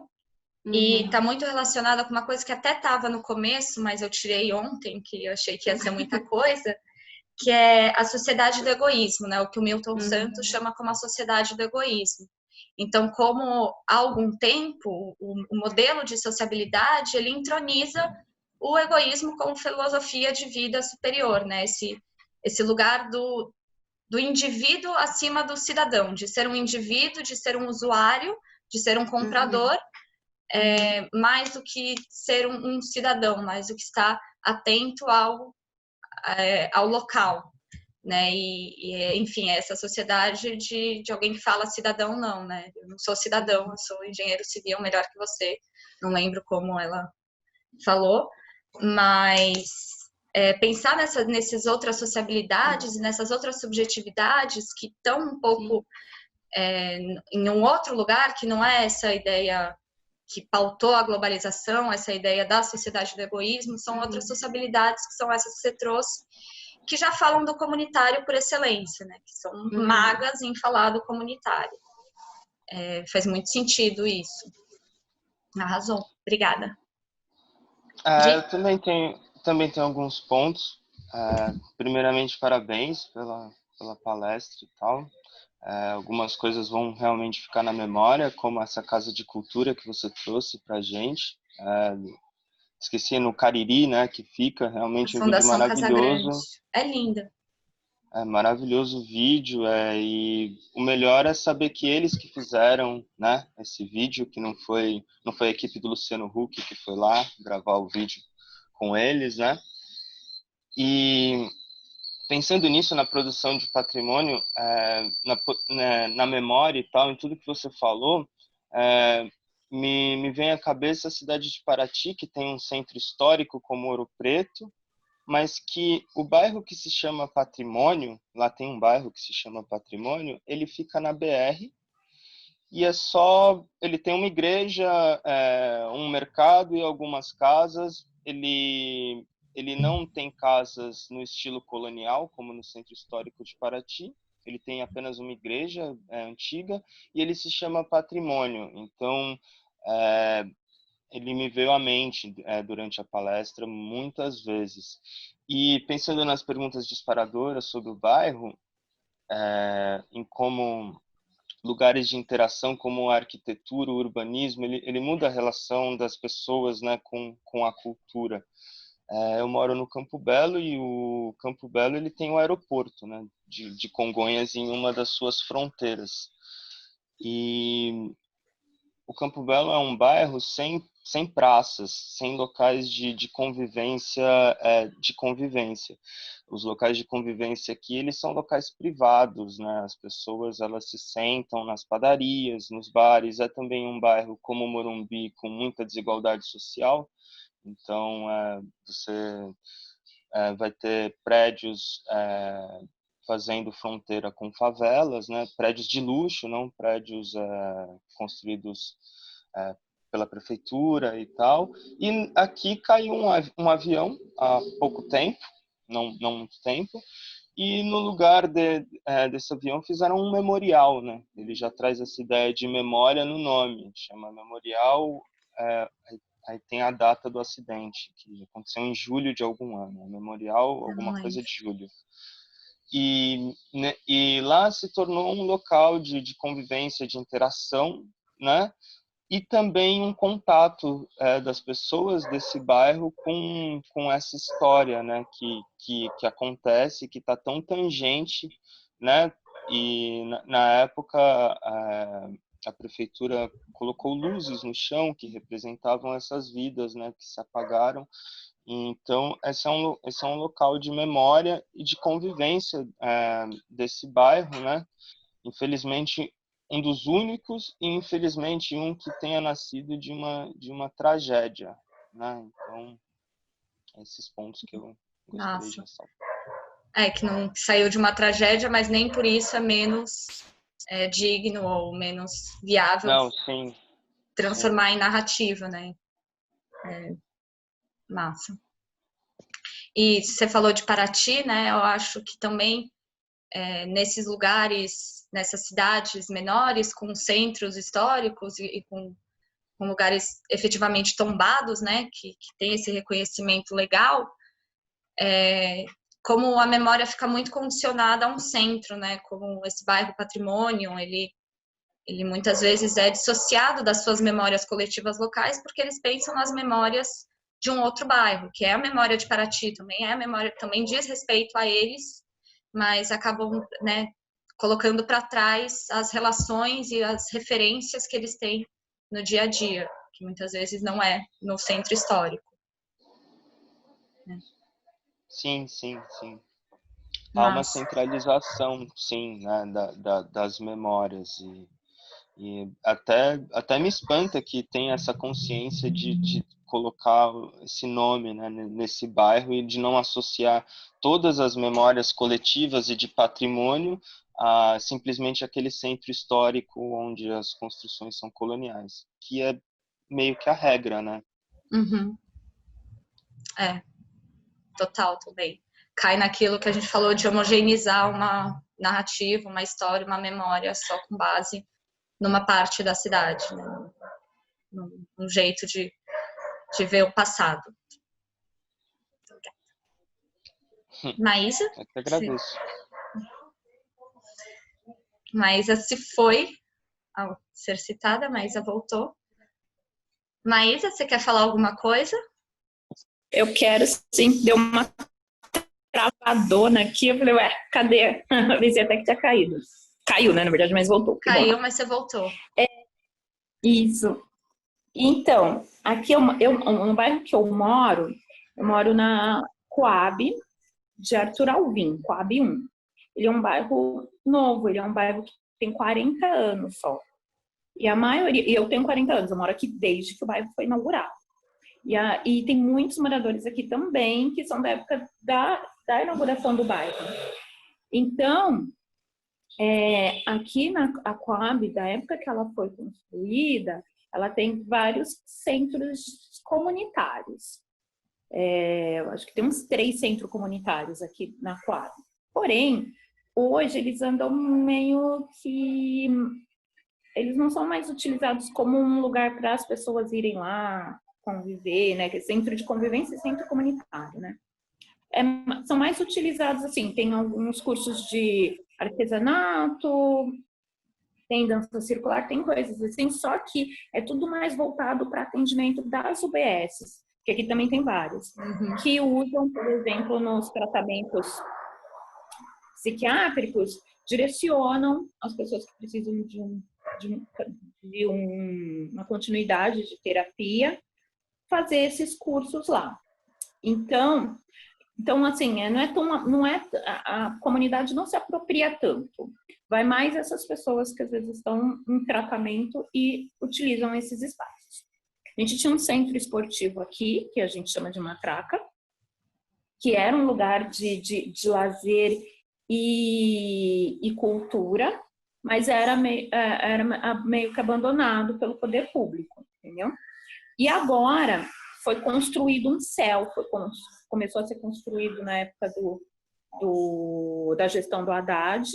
e está muito relacionada com uma coisa que até estava no começo, mas eu tirei ontem, que eu achei que ia ser muita coisa, que é a sociedade do egoísmo, né? O que o Milton Santos chama como a sociedade do egoísmo. Então, como há algum tempo, o modelo de sociabilidade, ele introniza o egoísmo como filosofia de vida superior, né? Esse lugar do indivíduo acima do cidadão, de ser um indivíduo, de ser um usuário, de ser um comprador, mais do que ser um cidadão, mais do que estar atento ao local, né? Enfim, essa sociedade de alguém que fala cidadão, não, né? Eu não sou cidadão, eu sou engenheiro civil, melhor que você. Não lembro como ela falou, mas pensar nessas outras sociabilidades e nessas outras subjetividades que estão um pouco em um outro lugar, que não é essa ideia que pautou a globalização, essa ideia da sociedade do egoísmo, são outras sociabilidades que são essas que você trouxe, que já falam do comunitário por excelência, né? Que são magas em falar do comunitário. Faz muito sentido isso. Arrasou. Obrigada. Eu também tenho alguns pontos. Primeiramente, parabéns pela palestra e tal. Algumas coisas vão realmente ficar na memória, como essa casa de cultura que você trouxe para a gente. Esqueci, no Cariri, né, que fica realmente um vídeo maravilhoso. É linda. É maravilhoso o vídeo, e o melhor é saber que eles que fizeram, né, esse vídeo, que não foi a equipe do Luciano Huck que foi lá gravar o vídeo com eles, né? E pensando nisso, na produção de patrimônio, na memória e tal, em tudo que você falou, me vem à cabeça a cidade de Paraty, que tem um centro histórico como Ouro Preto, mas que o bairro que se chama Patrimônio, lá tem um bairro que se chama Patrimônio, ele fica na BR, e ele tem uma igreja, um mercado e algumas casas. Ele não tem casas no estilo colonial, como no Centro Histórico de Paraty. Ele tem apenas uma igreja antiga, e ele se chama Patrimônio. Então, ele me veio à mente durante a palestra muitas vezes. E pensando nas perguntas disparadoras sobre o bairro, em como lugares de interação como a arquitetura, o urbanismo, ele muda a relação das pessoas, né, com a cultura. Eu moro no Campo Belo e o Campo Belo ele tem o aeroporto, né, de Congonhas em uma das suas fronteiras. E o Campo Belo é um bairro sem praças, sem locais de convivência, Os locais de convivência aqui, eles são locais privados, né? As pessoas, elas se sentam nas padarias, nos bares. É também um bairro como o Morumbi, com muita desigualdade social. Então, você vai ter prédios fazendo fronteira com favelas, né? Prédios de luxo, não prédios construídos pela prefeitura e tal. E aqui caiu um avião há pouco tempo, não muito tempo, e no lugar desse avião fizeram um memorial, né? Ele já traz essa ideia de memória no nome, chama memorial, aí tem a data do acidente, que aconteceu em julho de algum ano, memorial, alguma coisa de julho. E lá se tornou um local de convivência, de interação, né? E também um contato das pessoas desse bairro com essa história, né? que acontece, que está tão tangente, né? E na época a prefeitura colocou luzes no chão que representavam essas vidas, né? Que se apagaram. Então, esse é um local de memória e de convivência desse bairro, né? Infelizmente, um dos únicos e, infelizmente, um que tenha nascido de uma tragédia, né? Então, esses pontos que eu gostaria de ressaltar. Que não saiu de uma tragédia, mas nem por isso é menos digno ou menos viável transformar em narrativa, né? Massa. E você falou de Paraty, né? Eu acho que também nesses lugares, nessas cidades menores, com centros históricos e com lugares efetivamente tombados, né? Que tem esse reconhecimento legal, como a memória fica muito condicionada a um centro, né? Como esse bairro Patrimônio, ele muitas vezes é dissociado das suas memórias coletivas locais, porque eles pensam nas memórias de um outro bairro, que é a memória de Paraty, também diz respeito a eles, mas acabam, né, colocando para trás as relações e as referências que eles têm no dia a dia, que muitas vezes não é no centro histórico. Sim. Há uma centralização, sim, né, das memórias e até me espanta que tem essa consciência de colocar esse nome, né, nesse bairro e de não associar todas as memórias coletivas e de patrimônio a simplesmente aquele centro histórico onde as construções são coloniais, que é meio que a regra, né? Uhum. Total, também. Cai naquilo que a gente falou de homogeneizar uma narrativa, uma história, uma memória só com base numa parte da cidade, né? Num jeito de ver o passado. Maísa? Eu que agradeço. Maísa se foi ao ser citada, Maísa voltou. Maísa, você quer falar alguma coisa? Eu quero, sim. Deu uma travadona aqui. Eu falei, cadê? Eu pensei até que tinha caído. Caiu, né, na verdade, mas voltou. Caiu, mas você voltou. Isso. Então, aqui no bairro que eu moro na Coab de Arthur Alvim, Coab 1. Ele é um bairro novo, ele é um bairro que tem 40 anos só. E a maioria, e eu tenho 40 anos, eu moro aqui desde que o bairro foi inaugurado. E tem muitos moradores aqui também que são da época da inauguração do bairro. Então, aqui na Coab, da época que ela foi construída, ela tem vários centros comunitários. Eu acho que tem uns 3 centros comunitários aqui na Coab. Porém, hoje eles andam meio que... Eles não são mais utilizados como um lugar para as pessoas irem lá conviver, né? Que é centro de convivência e centro comunitário, né? São mais utilizados, assim, tem alguns cursos de artesanato, tem dança circular, tem coisas assim, só que é tudo mais voltado para atendimento das UBSs, que aqui também tem vários, que usam, por exemplo, nos tratamentos psiquiátricos, direcionam as pessoas que precisam de uma continuidade de terapia, fazer esses cursos lá. Então assim, a comunidade não se apropria tanto. Vai mais essas pessoas que às vezes estão em tratamento e utilizam esses espaços. A gente tinha um centro esportivo aqui, que a gente chama de Matraca, que era um lugar de lazer e cultura, mas era meio que abandonado pelo poder público, entendeu? E agora foi construído um CEL, começou a ser construído na época da gestão do Haddad,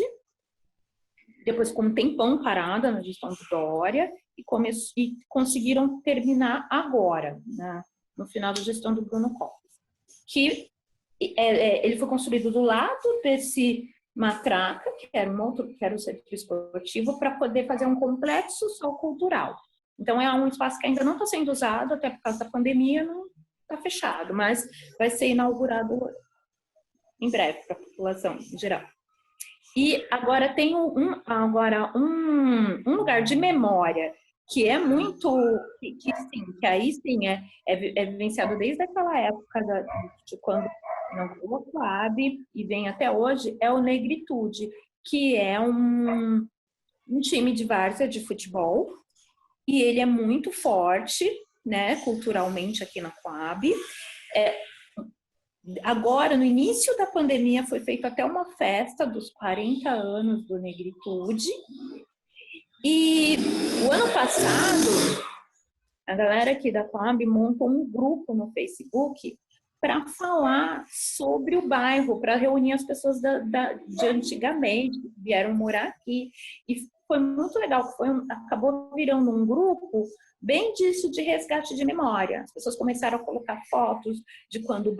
depois ficou um tempão parada na gestão do Dória, e conseguiram terminar agora, no final da gestão do Bruno Covas. Que ele foi construído do lado desse Matraca, que era o centro esportivo, para poder fazer um complexo sol cultural. Então, é um espaço que ainda não está sendo usado, até por causa da pandemia, não está fechado, mas vai ser inaugurado em breve para a população em geral. E agora tem um lugar de memória que é muito, que aí sim é vivenciado desde aquela época de quando inaugurou a Coab e vem até hoje, é o Negritude, que é um time de várzea de futebol, e ele é muito forte, né, culturalmente aqui na Coab. Agora, no início da pandemia, foi feita até uma festa dos 40 anos do Negritude. E o ano passado, a galera aqui da Coab montou um grupo no Facebook para falar sobre o bairro, para reunir as pessoas de antigamente, que vieram morar aqui. E foi muito legal, acabou virando um grupo bem disso, de resgate de memória. As pessoas começaram a colocar fotos de quando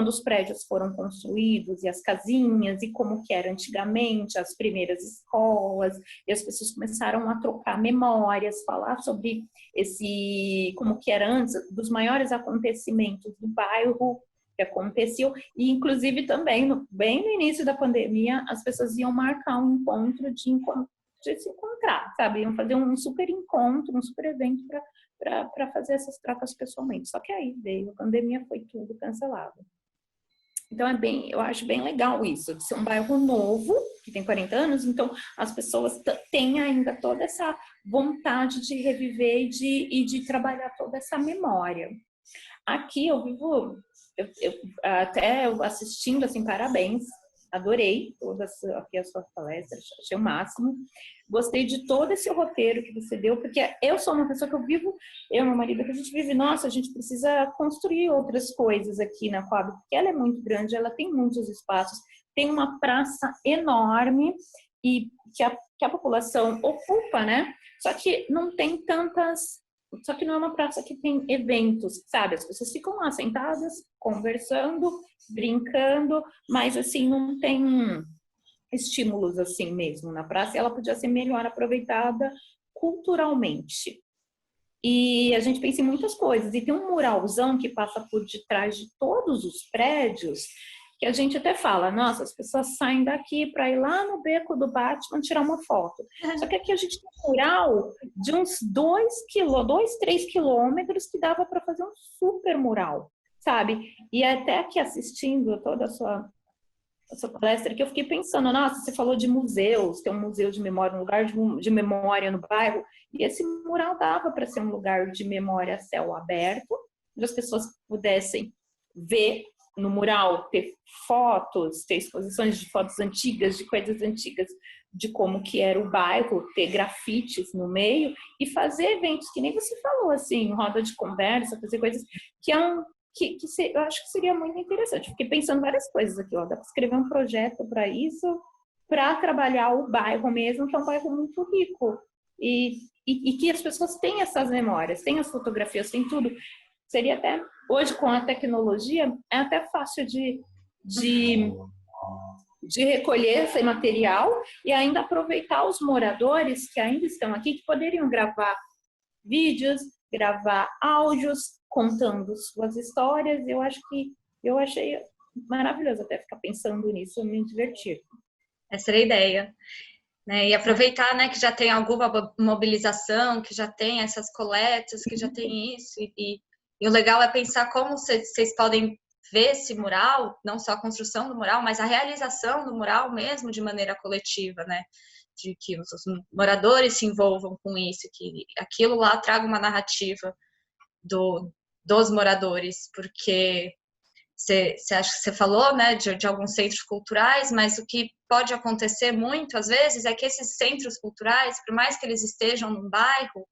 os prédios foram construídos e as casinhas e como que era antigamente, as primeiras escolas, e as pessoas começaram a trocar memórias, falar sobre como que era antes, dos maiores acontecimentos do bairro que aconteciam, e inclusive também, bem no início da pandemia, as pessoas iam marcar um encontro de se encontrar, sabe? Iam fazer um super encontro, um super evento para fazer essas trocas pessoalmente. Só que aí veio a pandemia, foi tudo cancelado. Então eu acho bem legal isso, de ser um bairro novo, que tem 40 anos, então as pessoas têm ainda toda essa vontade de reviver e de trabalhar toda essa memória. Aqui eu vivo, até assistindo, assim, parabéns, adorei toda aqui a sua palestra, achei o máximo. Gostei de todo esse roteiro que você deu, porque eu sou uma pessoa que eu e meu marido, que a gente vive, nossa, a gente precisa construir outras coisas aqui na Coab, porque ela é muito grande, ela tem muitos espaços, tem uma praça enorme e que a população ocupa, né? Só que não tem só que não é uma praça que tem eventos, sabe? As pessoas ficam lá sentadas, conversando, brincando, mas assim, não tem estímulos assim mesmo na praça, e ela podia ser melhor aproveitada culturalmente. E a gente pensa em muitas coisas, e tem um muralzão que passa por detrás de todos os prédios, que a gente até fala, nossa, as pessoas saem daqui para ir lá no beco do Batman tirar uma foto. Só que aqui a gente tem um mural de uns 3 quilômetros que dava para fazer um super mural, sabe? E até aqui assistindo toda a sua palestra, que eu fiquei pensando, nossa, você falou de museus, tem um museu de memória, um lugar de memória no bairro, e esse mural dava para ser um lugar de memória a céu aberto, onde as pessoas pudessem ver no mural, ter fotos, ter exposições de fotos antigas, de coisas antigas, de como que era o bairro, ter grafites no meio e fazer eventos, que nem você falou, assim, roda de conversa, fazer coisas que eu acho que seria muito interessante. Fiquei pensando várias coisas aqui, ó, dá para escrever um projeto para isso, para trabalhar o bairro mesmo, que é um bairro muito rico, e que as pessoas têm essas memórias, têm as fotografias, têm tudo. Seria até, hoje com a tecnologia, é até fácil de de recolher esse material e ainda aproveitar os moradores que ainda estão aqui, que poderiam gravar vídeos, gravar áudios, contando suas histórias. Eu achei maravilhoso até ficar pensando nisso, eu me diverti. Essa era a ideia. Né? E aproveitar, né, que já tem alguma mobilização, que já tem essas coletas, que já tem isso. E o legal é pensar como vocês podem ver esse mural, não só a construção do mural, mas a realização do mural mesmo de maneira coletiva, né? De que os moradores se envolvam com isso, que aquilo lá traga uma narrativa dos moradores, porque você falou, né, de alguns centros culturais, mas o que pode acontecer muito, às vezes, é que esses centros culturais, por mais que eles estejam num bairro,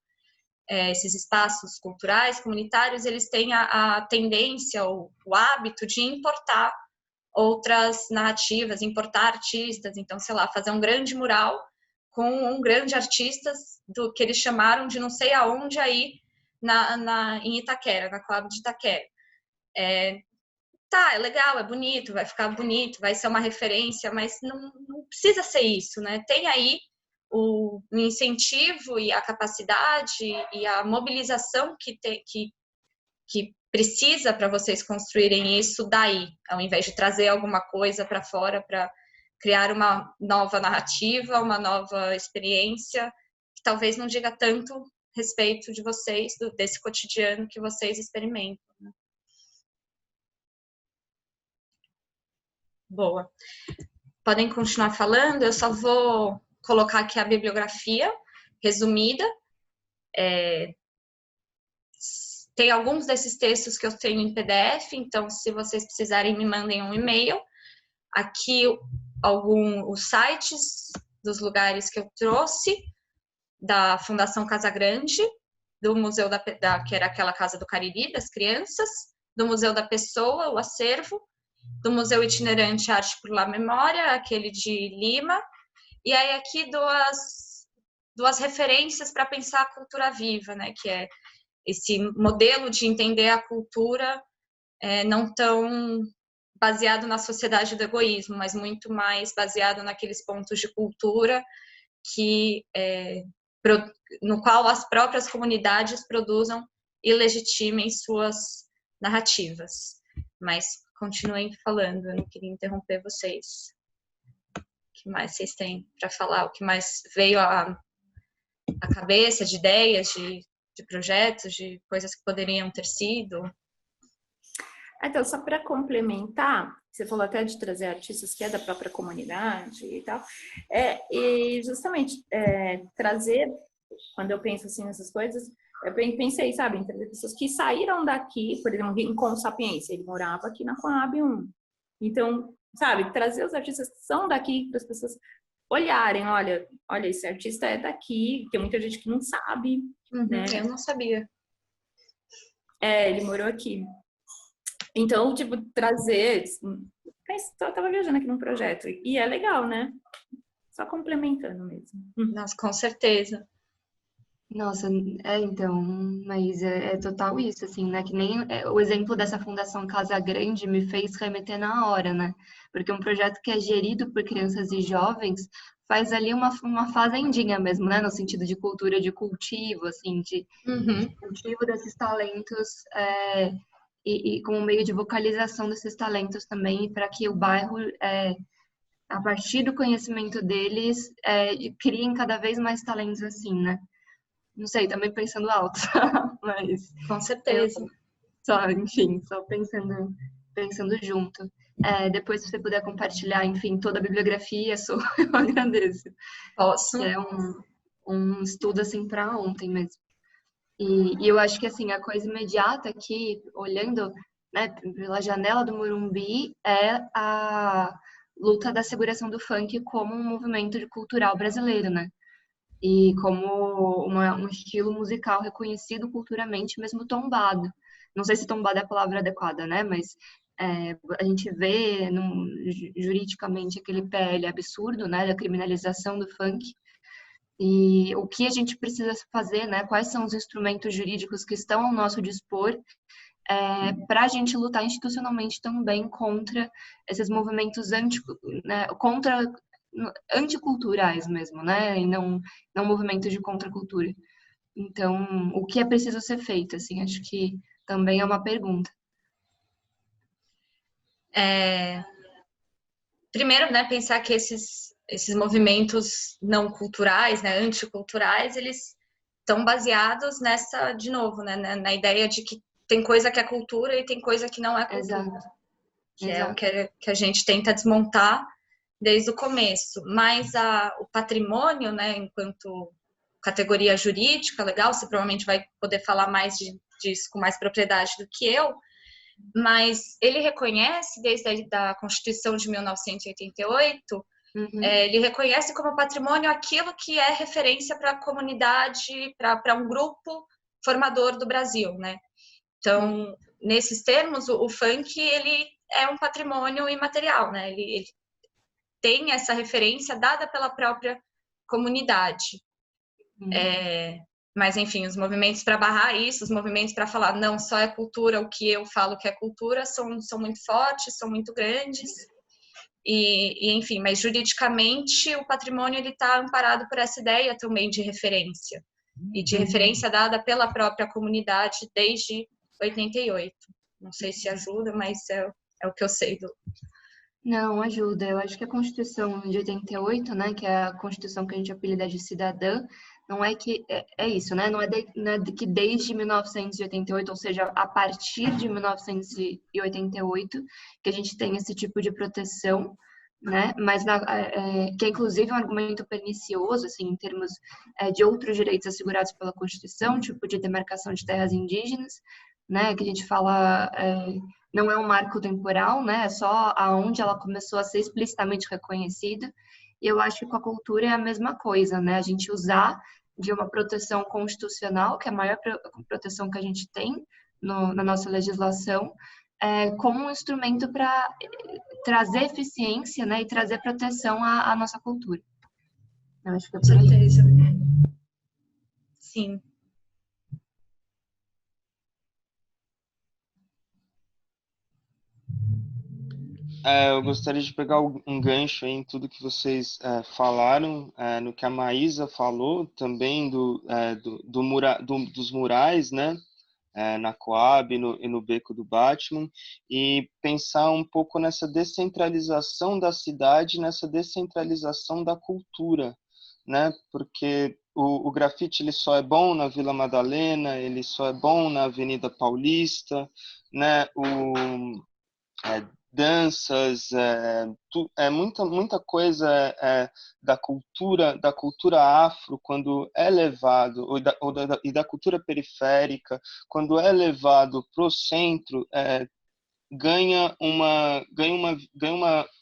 esses espaços culturais, comunitários, eles têm a tendência, o hábito de importar outras narrativas, importar artistas. Então, sei lá, fazer um grande mural com um grande artista do que eles chamaram de não sei aonde aí em Itaquera, na Coab de Itaquera. Tá, é legal, é bonito, vai ficar bonito, vai ser uma referência, mas não precisa ser isso, né? Tem aí o incentivo e a capacidade e a mobilização que precisa para vocês construírem isso daí, ao invés de trazer alguma coisa para fora para criar uma nova narrativa, uma nova experiência, que talvez não diga tanto a respeito de vocês, desse cotidiano que vocês experimentam, né? Boa. Podem continuar falando, eu só vou colocar aqui a bibliografia resumida. Tem alguns desses textos que eu tenho em PDF, então se vocês precisarem me mandem um e-mail. Aqui os sites dos lugares que eu trouxe, da Fundação Casa Grande, do Museu que era aquela Casa do Cariri, das crianças, do Museu da Pessoa, o acervo, do Museu Itinerante Arte por La Memória, aquele de Lima, e aí aqui duas referências para pensar a cultura viva, né, que é esse modelo de entender a cultura não tão baseado na sociedade do egoísmo, mas muito mais baseado naqueles pontos de cultura no qual as próprias comunidades produzam e legitimem suas narrativas. Mas continuem falando, eu não queria interromper vocês. O que mais vocês têm para falar? O que mais veio à cabeça de ideias, de projetos, de coisas que poderiam ter sido? Então, só para complementar, você falou até de trazer artistas que é da própria comunidade e tal, e justamente trazer, quando eu penso assim nessas coisas, eu pensei, sabe, em trazer pessoas que saíram daqui, por exemplo, Rincon Sapiência, ele morava aqui na Coab 1. Então, sabe, trazer os artistas que são daqui para as pessoas olharem, olha, esse artista é daqui, tem muita gente que não sabe, né? Eu não sabia. Ele morou aqui. Então, tipo, trazer... Eu tava viajando aqui num projeto, e é legal, né? Só complementando mesmo. Nossa, com certeza. Nossa, então, mas é total isso, assim, né? Que nem o exemplo dessa Fundação Casa Grande me fez remeter na hora, né? Porque um projeto que é gerido por crianças e jovens faz ali uma fazendinha mesmo, né? No sentido de cultura de cultivo, assim, de cultivo desses talentos e como meio de vocalização desses talentos também, para que o bairro, a partir do conhecimento deles, criem cada vez mais talentos assim, né? Não sei, também pensando alto, mas... Com certeza. Enfim, só pensando junto. Depois, se você puder compartilhar, enfim, toda a bibliografia, eu agradeço. Posso. É um estudo, assim, para ontem mesmo. E eu acho que, assim, a coisa imediata aqui, olhando, né, pela janela do Morumbi, é a luta da seguração do funk como um movimento cultural brasileiro, né? E como um estilo musical reconhecido culturalmente, mesmo tombado. Não sei se tombado é a palavra adequada, né? Mas a gente vê juridicamente aquele PL absurdo, né? Da criminalização do funk. E o que a gente precisa fazer, né? Quais são os instrumentos jurídicos que estão ao nosso dispor para a gente lutar institucionalmente também contra esses movimentos anticulturais mesmo, né? E não movimentos de contracultura. Então, o que é preciso ser feito, assim, acho que também é uma pergunta. Primeiro, né, pensar que esses movimentos não culturais, né, anticulturais, eles estão baseados nessa, de novo, né, na ideia de que tem coisa que é cultura e tem coisa que não é cultura. Exato. Que é o que a gente tenta desmontar desde o começo. Mas o patrimônio, né, enquanto categoria jurídica, legal, você provavelmente vai poder falar mais disso com mais propriedade do que eu, mas ele reconhece, desde a Constituição de 1988, ele reconhece como patrimônio aquilo que é referência para a comunidade, para um grupo formador do Brasil, né? Então, nesses termos, o funk, ele é um patrimônio imaterial, né? Ele tem essa referência dada pela própria comunidade. Mas, enfim, os movimentos para barrar isso, os movimentos para falar não, só é cultura o que eu falo que é cultura, são muito fortes, são muito grandes. Enfim, mas juridicamente o patrimônio está amparado por essa ideia também de referência. E de referência dada pela própria comunidade desde 88. Não sei se ajuda, mas é o que eu sei do... Não, ajuda. Eu acho que a Constituição de 88, né, que é a Constituição que a gente apelida de cidadã, não é que é isso, né? Não é que desde 1988, ou seja, a partir de 1988, que a gente tem esse tipo de proteção, né? Mas que é inclusive um argumento pernicioso, assim, em termos de outros direitos assegurados pela Constituição, tipo de demarcação de terras indígenas, né? Que a gente fala não é um marco temporal, né? É só aonde ela começou a ser explicitamente reconhecida. E eu acho que com a cultura é a mesma coisa, né? A gente usar de uma proteção constitucional, que é a maior proteção que a gente tem na nossa legislação, como um instrumento para trazer eficiência, né? E trazer proteção à nossa cultura. Eu acho que é por aí. Sim. Eu gostaria de pegar um gancho em tudo que vocês falaram, no que a Maísa falou, também dos murais, né, na Coab e no Beco do Batman, e pensar um pouco nessa descentralização da cidade, nessa descentralização da cultura, né, porque o grafite ele só é bom na Vila Madalena, ele só é bom na Avenida Paulista, né, danças, muita coisa da cultura afro, quando é levado, e da cultura periférica, quando é levado para o centro, ganha uma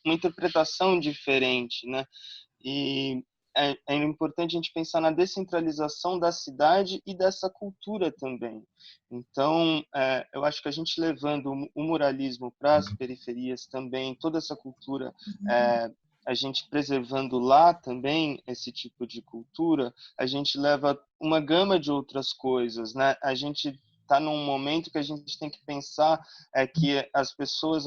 interpretação diferente, né? E é importante a gente pensar na descentralização da cidade e dessa cultura também. Então, eu acho que a gente levando o muralismo para as periferias também, toda essa cultura, a gente preservando lá também esse tipo de cultura, a gente leva uma gama de outras coisas, né? A gente está num momento que a gente tem que pensar que as pessoas,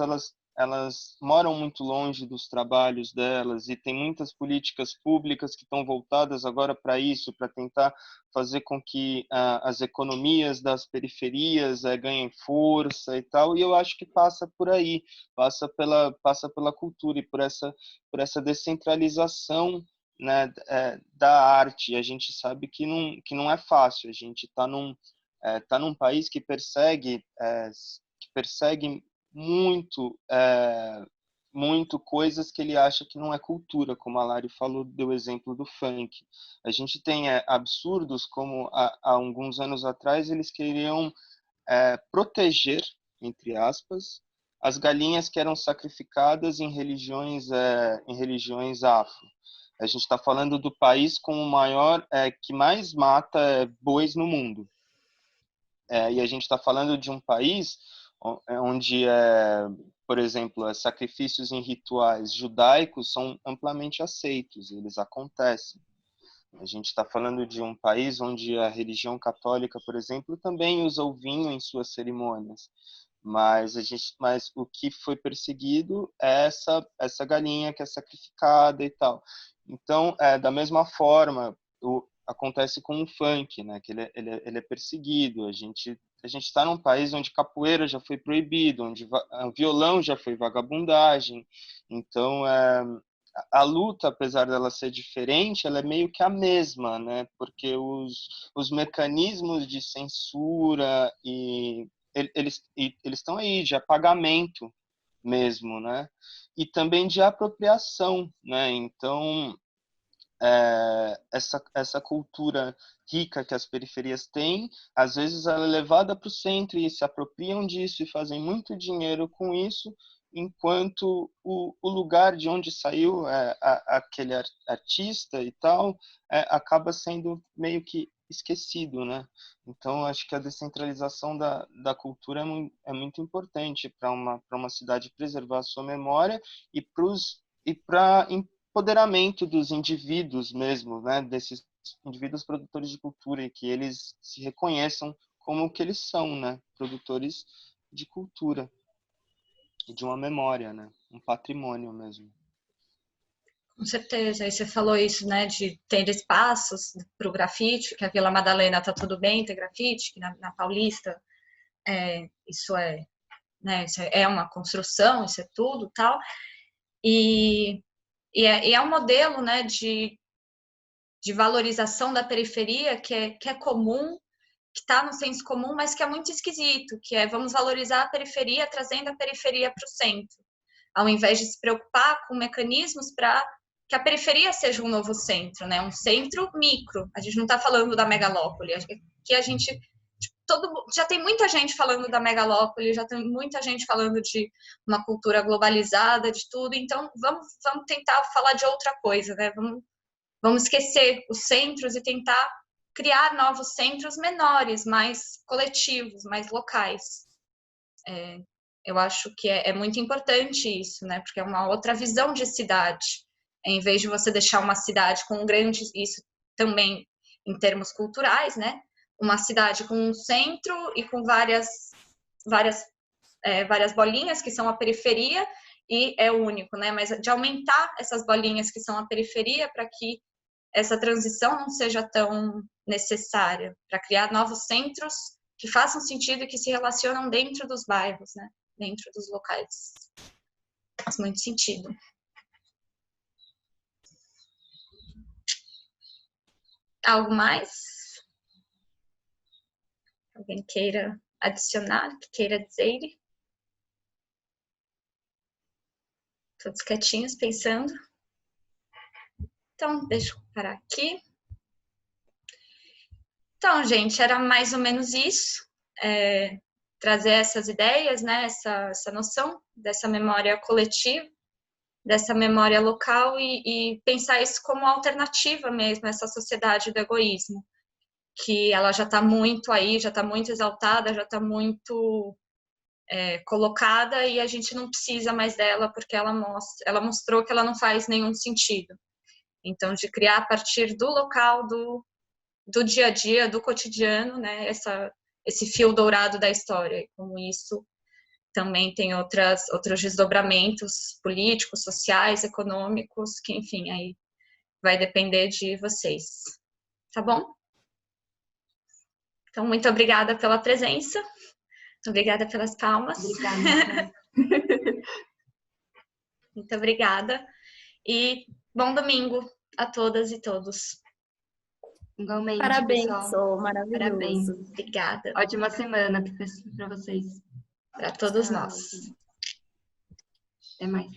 elas moram muito longe dos trabalhos delas e tem muitas políticas públicas que estão voltadas agora para isso, para tentar fazer com que as economias das periferias ganhem força e tal, e eu acho que passa por aí, passa pela cultura e por essa descentralização, né, da arte. A gente sabe que não é fácil, a gente está num país que persegue muito coisas que ele acha que não é cultura, como a Lari falou, deu exemplo do funk. A gente tem absurdos como há alguns anos atrás eles queriam proteger, entre aspas, as galinhas que eram sacrificadas em religiões afro. A gente está falando do país com o maior, que mais mata bois no mundo. E a gente está falando de um país onde, por exemplo, sacrifícios em rituais judaicos são amplamente aceitos, eles acontecem. A gente está falando de um país onde a religião católica, por exemplo, também usa o vinho em suas cerimônias. Mas o que foi perseguido é essa galinha que é sacrificada e tal. Então, da mesma forma, acontece com o funk, né? Que ele é perseguido. A gente está num país onde capoeira já foi proibido, onde violão já foi vagabundagem. Então, a luta, apesar dela ser diferente, ela é meio que a mesma, né? Porque os mecanismos de censura eles estão aí, de apagamento mesmo, né? E também de apropriação, né? Então, essa cultura rica que as periferias têm, às vezes ela é levada para o centro e se apropriam disso e fazem muito dinheiro com isso, enquanto o lugar de onde saiu aquele artista e tal acaba sendo meio que esquecido, né? Então, acho que a descentralização da cultura é muito importante para uma cidade preservar a sua memória e para empoderamento dos indivíduos mesmo, né? Desses indivíduos produtores de cultura, e que eles se reconheçam como o que eles são, né? Produtores de cultura e de uma memória, né? Um patrimônio mesmo. Com certeza. Aí você falou isso, né, de ter espaços para o grafite, que a Vila Madalena tá tudo bem ter grafite, que na Paulista isso é uma construção, isso é tudo, tal. E é um modelo, né, de valorização da periferia que é comum, que está no senso comum, mas que é muito esquisito, que vamos valorizar a periferia trazendo a periferia para o centro, ao invés de se preocupar com mecanismos para que a periferia seja um novo centro, né? Um centro micro. A gente não está falando da megalópole, que a gente já tem muita gente falando da megalópole, já tem muita gente falando de uma cultura globalizada, de tudo. Então vamos tentar falar de outra coisa, né? Vamos esquecer os centros e tentar criar novos centros menores, mais coletivos, mais locais. Eu acho que é muito importante isso, né? Porque é uma outra visão de cidade. Em vez de você deixar uma cidade com isso também em termos culturais, né? Uma cidade com um centro e com várias bolinhas que são a periferia e é único, né? Mas de aumentar essas bolinhas que são a periferia para que essa transição não seja tão necessária, para criar novos centros que façam sentido e que se relacionam dentro dos bairros, né? Dentro dos locais. Faz muito sentido. Algo mais? Alguém queira adicionar, que queira dizer? Todos quietinhos, pensando. Então, deixa eu parar aqui. Então, gente, era mais ou menos isso. Trazer essas ideias, né? Essa noção dessa memória coletiva, dessa memória local e pensar isso como alternativa mesmo, essa sociedade do egoísmo, que ela já está muito aí, já está muito exaltada, já está muito colocada e a gente não precisa mais dela porque ela mostrou que ela não faz nenhum sentido. Então, de criar a partir do local, do dia a dia, do cotidiano, né, esse fio dourado da história, e como isso também tem outros desdobramentos políticos, sociais, econômicos, que, enfim, aí vai depender de vocês. Tá bom? Então, muito obrigada pela presença. Obrigada pelas palmas. Obrigada. Muito obrigada. E bom domingo a todas e todos. Igualmente, Parabéns, pessoal. maravilhoso. Parabéns. Obrigada. Ótima semana para vocês. Para todos nós. Até mais.